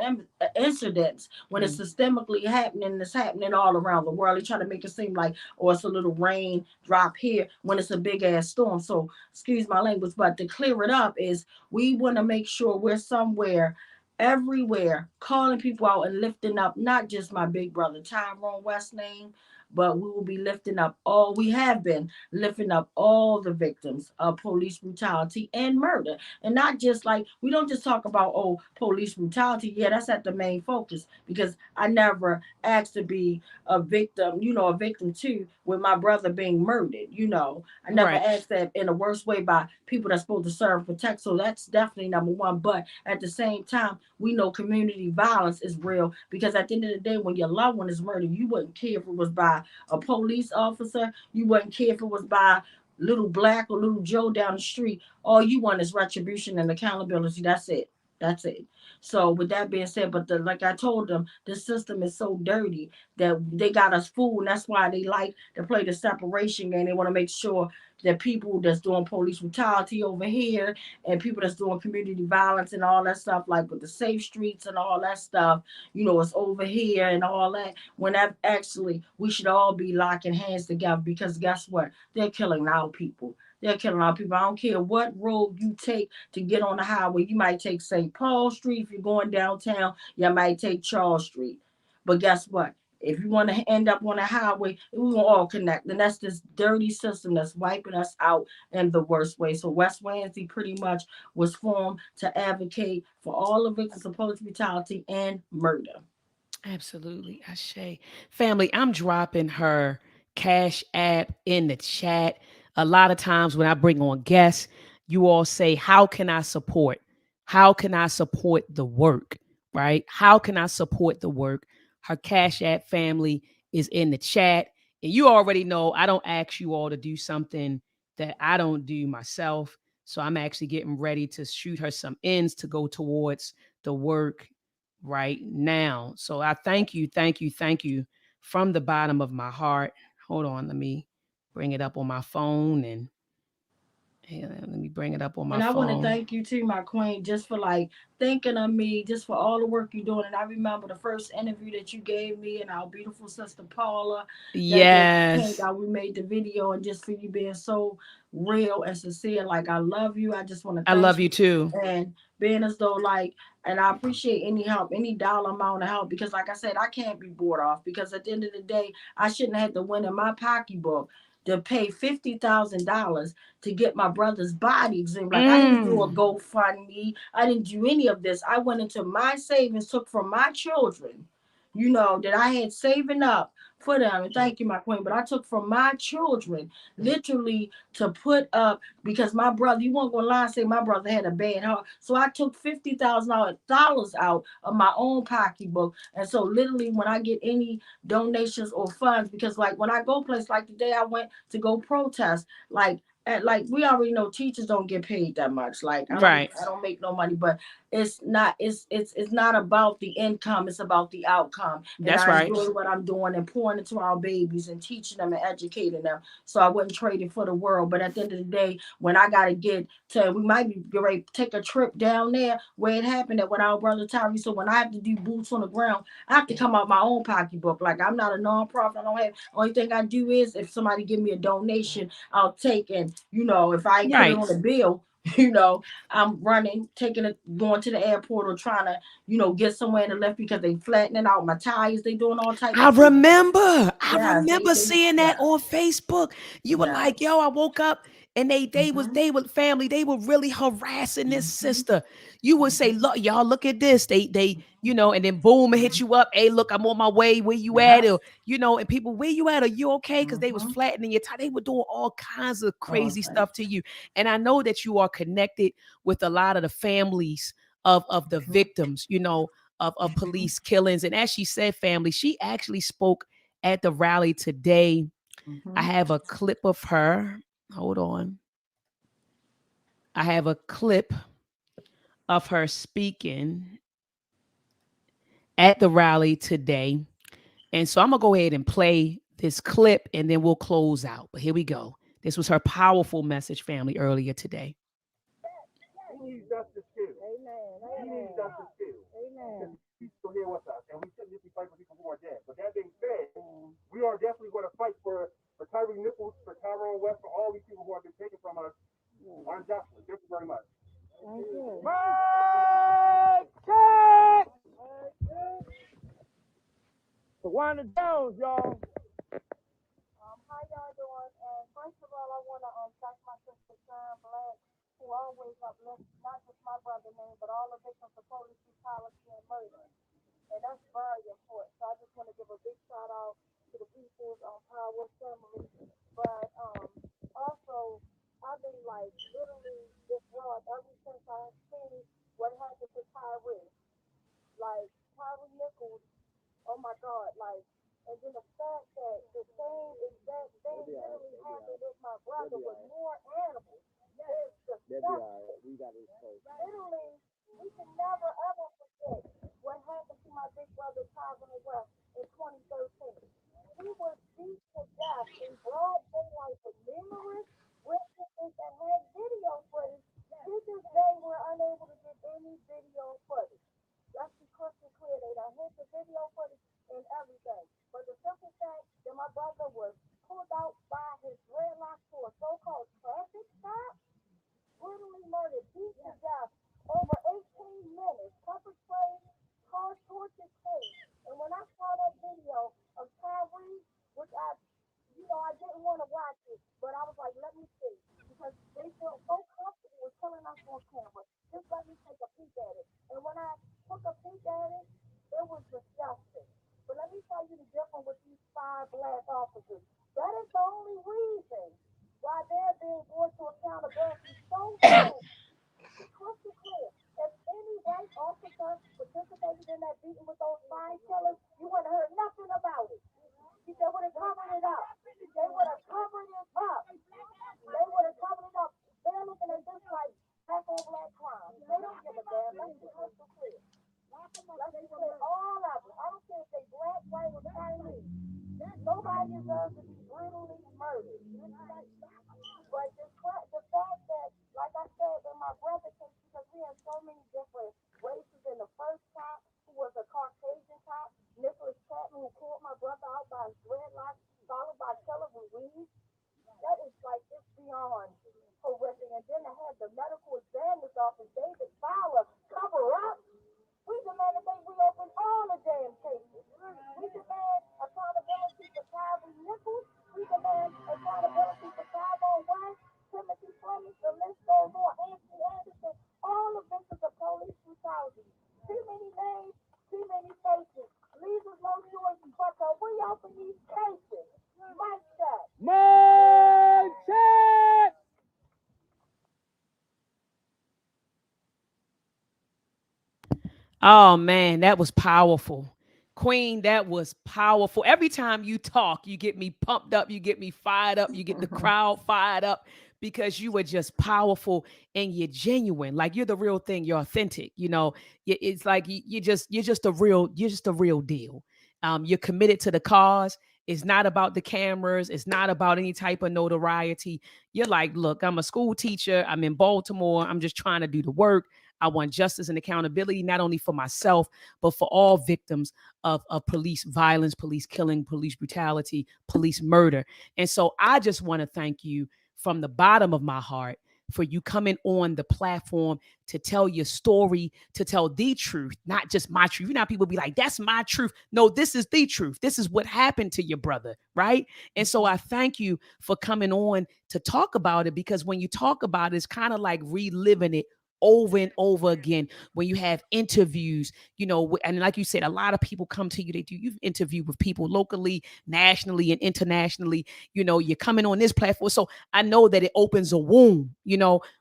incidents when it's systemically happening. It's happening all around the world. They try to make it seem like, oh, it's a little rain drop here when it's a big ass storm. So, excuse my language, but to clear it up is we want to make sure we're somewhere everywhere calling people out and lifting up not just my big brother Tyrone West name, but we will be lifting up we have been lifting up all the victims of police brutality and murder. And not just like, we don't just talk about, oh, police brutality. Yeah, that's at the main focus because I never asked to be a victim, a victim too, with my brother being murdered. I never Right. asked that in the worst way by people that's supposed to serve and protect. So that's definitely number one. But at the same time, we know community violence is real because at the end of the day, when your loved one is murdered, you wouldn't care if it was by a police officer, you wouldn't care if it was by little black or little Joe down the street. All you want is retribution and accountability. That's it. That's it. So with that being said, but like I told them, the system is so dirty that they got us fooled, and that's why they like to play the separation game. They want to make sure that people that's doing police brutality over here and people that's doing community violence and all that stuff, like with the safe streets and all that stuff, it's over here and all that. When that actually, we should all be locking hands together because guess what? They're killing our people. They're killing our people. I don't care what road you take to get on the highway. You might take St. Paul Street if you're going downtown. You might take Charles Street. But guess what? If you want to end up on a highway, we will all connect. And that's this dirty system that's wiping us out in the worst way. So West Wednesday pretty much was formed to advocate for all the victims of police brutality and murder. Absolutely. Ashe. Family, I'm dropping her Cash App in the chat. A lot of times when I bring on guests, you all say, how can I support? How can I support the work? Right? How can I support the work? Her Cash App, family, is in the chat. And you already know I don't ask you all to do something that I don't do myself. So I'm actually getting ready to shoot her some ends to go towards the work right now. So I thank you from the bottom of my heart. Hold on, let me bring it up on my phone and let me bring it up on my And I want to phone. thank you too, my queen, just for like thinking of me, just for all the work you're doing. And I remember the first interview that you gave me and our beautiful sister Paula that came Yes. out. We made the video, and just for you being so real and sincere. Like, I love you. I just want to I thank love you you. too. And being as though like, and I appreciate any help, any dollar amount of help, because like I said, I can't be bought off because at the end of the day, I shouldn't have to win in my pocketbook to pay $50,000 to get my brother's body examined. Like, I didn't do a Mm. GoFundMe. I didn't do any of this. I went into my savings, took from my children that I had saving up for them. And thank you, my queen. But I took from my children literally to put up because my brother, you won't go lie and say my brother had a bad heart. So I took $50,000 out of my own pocketbook. And so literally when I get any donations or funds, because like when I go place like the day I went to go protest, like we already know teachers don't get paid that much. Like Right. I don't make no money, but it's not about the income, it's about the outcome. And That's I right. enjoy what I'm doing and pouring into our babies and teaching them and educating them. So I wouldn't trade it for the world. But at the end of the day, when I gotta get to we might be ready to take a trip down there where it happened at with our brother Tyree. So when I have to do boots on the ground, I have to come out my own pocketbook. Like I'm not a nonprofit. I don't have only thing I do is if somebody give me a donation, I'll take and if I put it Right. on a bill, you know, I'm running, taking it, going to the airport or trying to, get somewhere in the left because they flattening out my tires. They doing all type I of shit. remember. I Yes, remember seeing yeah, that on Facebook. You were like, yes. "Yo, I woke up and Mm-hmm, they were family. They were really harassing this mm-hmm, sister." You would say, "Look, y'all, look at this." And then boom, it hit you up. Hey, look, I'm on my way. Where you at? yeah, Or and people, where you at? Are you okay? Because they was mm-hmm, flattening your tire. They were doing all kinds of all crazy type. stuff to you. And I know that you are connected with a lot of the families of the Mm-hmm, victims. Of mm-hmm, police killings. And as she said, family, she actually spoke at the rally today. I mm-hmm. have a clip of her. Hold on. I have a clip of her speaking at the rally today. And so I'm going to go ahead and play this clip and then we'll close out. But here we go. This was her powerful message, family, earlier today. He needs justice too. Amen. He needs justice too. Amen. He's still here with us, and we shouldn't just be fighting for people who are dead. But that being said, we are definitely going to fight for Tyre Nichols, for Tyrone West, for all these people who have been taken from us unjustly. Thank you very much. Thank you. Check. Towanda Jones, y'all. How y'all doing? And first of all, I want to thank my sister Sharon Black, who always uplifts not just my brother's name, but all the victims of police brutality and murder. And that's very important. So I just want to give a big shout out to the people's power family. But also, I've been like literally distraught ever since I seen what happened to Tyre. Like Tyre Nichols, oh my God, like, and then the fact that the same exact thing literally happened with my brother with more animals. It's disgusting. Literally, we can never ever forget what happened to my big brother Tyrone West in 2013. He was beat to death in broad daylight with numerous witnesses that had video footage. To this day, we're unable to get any video footage. Let's be crystal clear. They done hit the video footage and everything. But the simple fact that my brother was pulled out by his dreadlocks for a so-called traffic stop, brutally murdered, beat to death, over 18 minutes, pepper spray, hard torture case. And when I saw that video of Tyree, which I didn't want to watch it, but I was like, let me see. Because they feel so comfortable with killing us on camera. Just let me take a peek at it. And when I took a peek at it, it was disgusting. But let me tell you the difference with these 5 black officers. That is the only reason why they're being brought to accountability so soon. Crystal clear. If any white officer participated in that beating with those 5 killers, you wouldn't have heard nothing about it. They would have covered it up. They would have covered it up. They would have covered it up. They're looking at this like black on black crime. They don't give a damn. Let's be crystal clear. Let's be clear. All of them. I don't care if they black, white, or Chinese. Nobody deserves to be brutally murdered. But the fact that, like I said, in my brother case, because we have so many different races in the first cop, who was a Caucasian cop, Nicholas Chapman, who pulled my brother out by his dreadlocks, followed by Keller Ruiz. That is like, it's beyond horrific. And then to have the medical examiner's office, David Fowler, cover up. We demand that they reopen all the damn cases. We demand accountability for Tyre Nichols. We demand accountability for Tyrone West, Timothy Fleming, the list goes on, Anthony Anderson, all the victims of police brutality. Too many names, too many faces. Lisa's Oh man, that was powerful. Queen, that was powerful. Every time you talk, you get me pumped up, you get me fired up, you get the crowd fired up because you were just powerful and you're genuine. Like you're the real thing, you're authentic. It's like you're just a real deal. You're committed to the cause. It's not about the cameras, it's not about any type of notoriety. You're like, look, I'm a school teacher, I'm in Baltimore, I'm just trying to do the work. I want justice and accountability, not only for myself, but for all victims of police violence, police killing, police brutality, police murder. And so I just want to thank you from the bottom of my heart for you coming on the platform to tell your story, to tell the truth, not just my truth. You know, people be like, that's my truth. No, this is the truth. This is what happened to your brother, right? And so I thank you for coming on to talk about it, because when you talk about it, it's kind of like reliving it over and over again when you have interviews, and like you said, a lot of people come to you, you've interviewed with people locally, nationally, and internationally. You're coming on this platform, so I know that it opens a wound,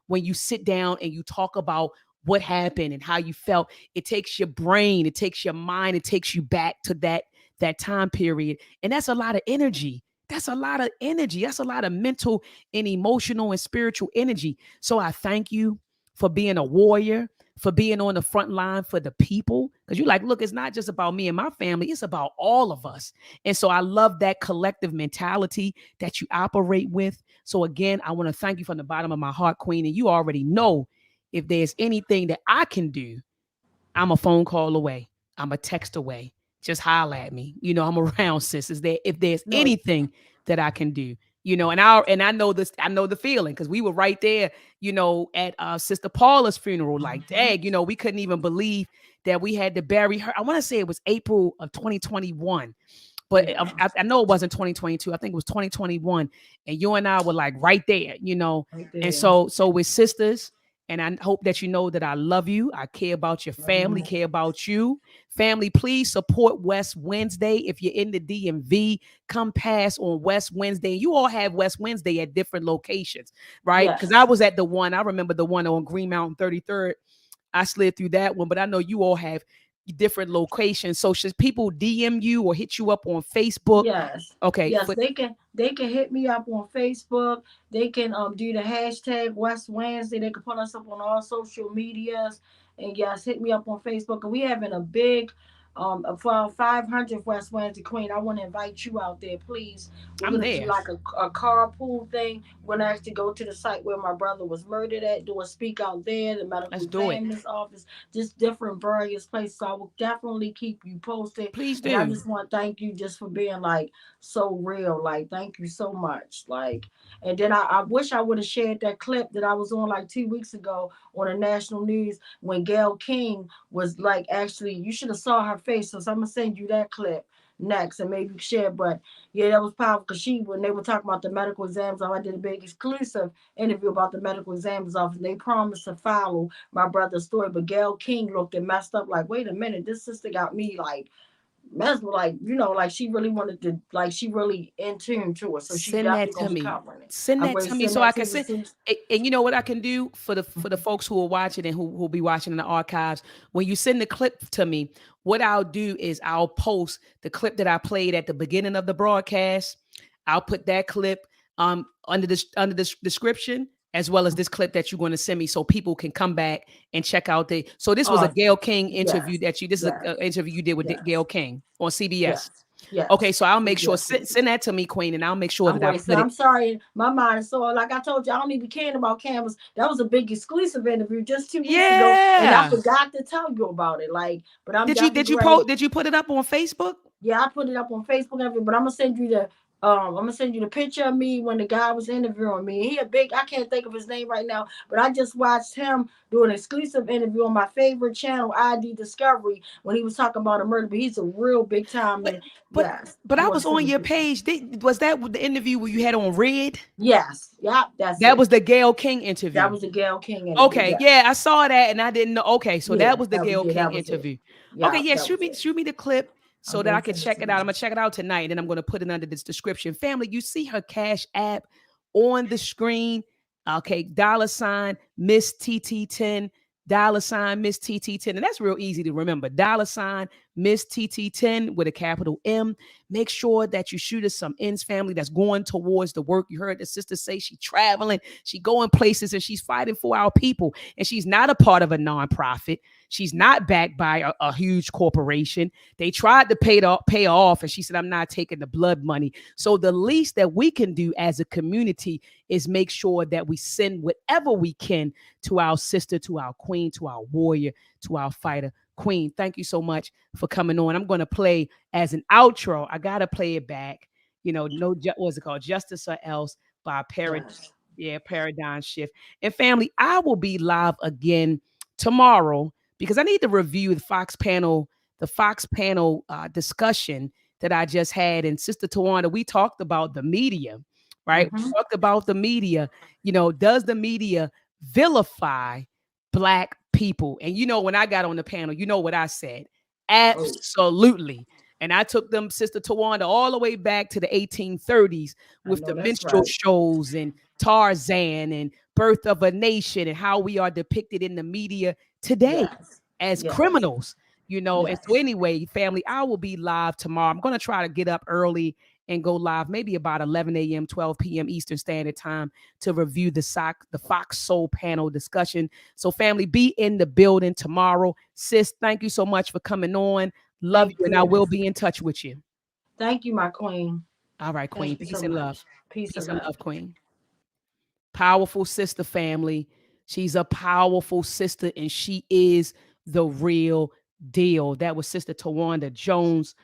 when you sit down and you talk about what happened and how you felt. It takes your brain, it takes your mind, it takes you back to that time period, and that's a lot of energy. That's a lot of energy. That's a lot of mental and emotional and spiritual energy. So I thank you for being a warrior, for being on the front line for the people. Because you're like, look, it's not just about me and my family, it's about all of us. And so I love that collective mentality that you operate with. So again, I want to thank you from the bottom of my heart, Queen. And you already know, if there's anything that I can do, I'm a phone call away. I'm a text away. Just holler at me. I'm around, sis. If there's No, anything that I can do, and I know this, I know the feeling, because we were right there, at Sister Paula's funeral. Like, dang, we couldn't even believe that we had to bury her. I want to say it was April of 2021. But yeah, I know it wasn't 2022. I think it was 2021. And you and I were like right there, right there. And so we're sisters. And I hope that you know that I love you. I care about your family, care about you. Family, please support West Wednesday. If you're in the DMV, come pass on West Wednesday. You all have West Wednesday at different locations, right? Yes. Because I was at the one, I remember the one on Green Mountain 33rd. I slid through that one, but I know you all have different locations. So should people DM you or hit you up on Facebook? Yes. Okay. Yes, they can hit me up on Facebook. They can do the hashtag West Wednesday. They can put us up on all social medias. And yes, hit me up on Facebook. And we having a big for our 500th West Wednesday Queen. I want to invite you out there, please. We're I'm gonna do there. like a carpool thing. We're gonna actually go to the site where my brother was murdered at, do a speak out there, the medical Let's do it. examiner's office, just different various places. So I will definitely keep you posted. Please And I do. just want to thank you just for being like so real. Like, thank you so much. Like, and then I wish I would have shared that clip that I was on like 2 weeks ago on the national news when Gail King was like, actually, you should have saw her face. So I'm gonna send you that clip next and maybe share. But yeah, that was powerful because when they were talking about the medical exams, I did a big exclusive interview about the medical exams office. And they promised to follow my brother's story, but Gail King looked and messed up. Like, wait a minute, this sister got me like Mesmer, like she really wanted to, like she really in tune to it. So she Send that definitely to gonna be me. covering it. Send I'm that going to to me send so that I to can you as send. soon as. And you know what I can do for the folks who are watching and who'll be watching in the archives. When you send the clip to me, what I'll do is I'll post the clip that I played at the beginning of the broadcast. I'll put that clip under this description, as well as this clip that you're going to send me, so people can come back and check out the. So this was a Gail King interview Yes, This is yes, an interview you did with Gail yes, King on CBS. yes, yes. Okay, so I'll make sure Yes. send that to me, Queen, and I'll make sure I'm that I going to say, put it. I'm sorry, my mind is so, like I told you, I don't even care about cameras. That was a big exclusive interview just 2 weeks ago, and I Yeah. forgot to tell you about it. Like, but I'm Did you definitely ready. did you put it up on Facebook? Yeah, I put it up on Facebook and everything, but I'm gonna send you the picture of me when the guy was interviewing me. He a big, I can't think of his name right now, but I just watched him do an exclusive interview on my favorite channel, ID Discovery, when he was talking about a murder. But he's a real big time, But and but yes, but I'm I gonna was send on it your to you. page. Was that the interview where you had on Red? Yes, yeah, that's That it. was the Gail King That interview. was the Gail King interview. Okay, Yes, yeah, I saw that and I didn't know. Okay, so that yeah, was the Gail King that was it. interview. Okay, Yeah, yeah, that was it. shoot me the clip I'm so that gonna I can send it check to it out. I'm you. gonna check it out tonight, and then I'm gonna put it under this description. Family, you see her Cash App on the screen. Okay, $ Miss TT10. $ Miss TT10. And that's real easy to remember. $ Miss TT10 with a capital M. Make sure that you shoot us some ends, family, that's going towards the work. You heard the sister say she's traveling, she going places, and she's fighting for our people. And she's not a part of a nonprofit. She's not backed by a huge corporation. They tried to pay her off, and she said, I'm not taking the blood money. So the least that we can do as a community is make sure that we send whatever we can to our sister, to our queen, to our warrior, to our fighter. Queen, thank you so much for coming on. I'm going to play as an outro. I got to play it back. What's it called? Justice or Else by Paradigm Shift. And family, I will be live again tomorrow because I need to review the Fox panel discussion that I just had. And Sister Towanda, we talked about the media, right? We talked about the media. Does the media vilify Black people? And when I got on the panel, you know what I said? Absolutely. And I took them, Sister Towanda, all the way back to the 1830s with the minstrel shows and Tarzan and Birth of a Nation and how we are depicted in the media today as criminals, And so anyway, family, I will be live tomorrow. I'm going to try to get up early and go live maybe about 11 a.m., 12 p.m. Eastern Standard Time to review the Fox Soul panel discussion. So family, be in the building tomorrow. Sis, thank you so much for coming on. Love you, and I will be in touch with you. Thank you, my queen. All right, queen. Peace and love. Peace and love, queen. Powerful sister, family. She's a powerful sister, and she is the real deal. That was Sister Towanda Jones.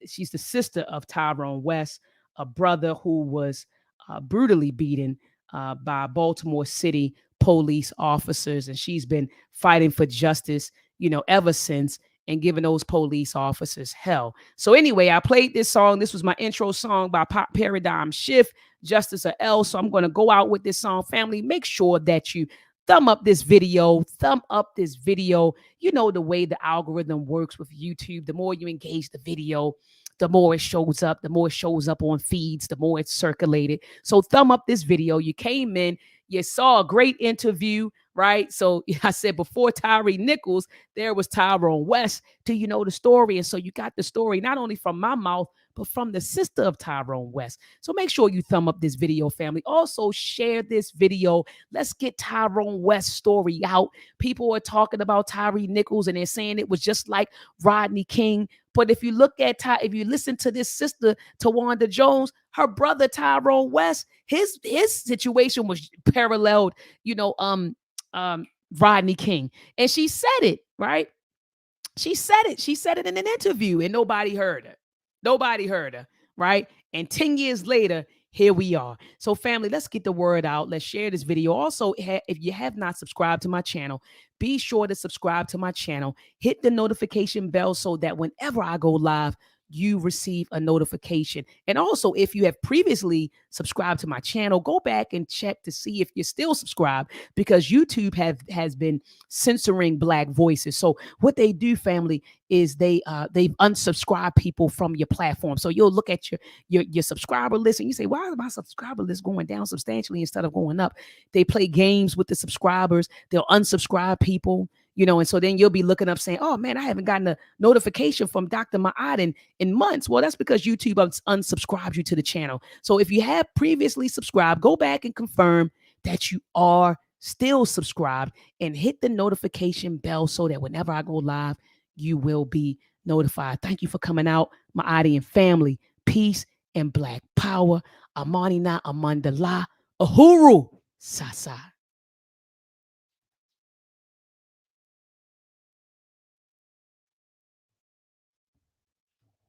She's the sister of Tyrone West, a brother who was brutally beaten by Baltimore City police officers. And she's been fighting for justice, ever since, and giving those police officers hell. So anyway, I played this song. This was my intro song by Paradigm Shift, Justice or Else. So I'm going to go out with this song. Family, make sure that you thumb up this video. You know the way the algorithm works with YouTube. The more you engage the video, the more it shows up. The more it shows up on feeds, the more it's circulated. So thumb up this video. You came in, you saw a great interview, right? So I said before Tyre Nichols, there was Tyrone West. Do you know the story? And so you got the story not only from my mouth, but from the sister of Tyrone West. So make sure you thumb up this video, family. Also share this video. Let's get Tyrone West's story out. People are talking about Tyre Nichols and they're saying it was just like Rodney King. But if you if you listen to this sister, Towanda Jones, her brother Tyrone West, his situation was paralleled, Rodney King. And she said it, right? She said it in an interview and nobody heard her, right? And 10 years later, here we are. So family, let's get the word out. Let's share this video. Also, if you have not subscribed to my channel, be sure to subscribe to my channel. Hit the notification bell so that whenever I go live, you receive a notification. And also, if you have previously subscribed to my channel, go back and check to see if you're still subscribed, because YouTube has been censoring Black voices. So what they do, family, is they unsubscribe people from your platform. So you'll look at your subscriber list and you say, why is my subscriber list going down substantially instead of going up? They play games with the subscribers. They'll unsubscribe people. And so then you'll be looking up saying, oh man, I haven't gotten a notification from Dr.Maat in months. Well, that's because YouTube unsubscribed you to the channel. So if you have previously subscribed, go back and confirm that you are still subscribed and hit the notification bell so that whenever I go live, you will be notified. Thank you for coming out, my audience family. Peace and Black power. Amani na Amandala. Uhuru Sasa.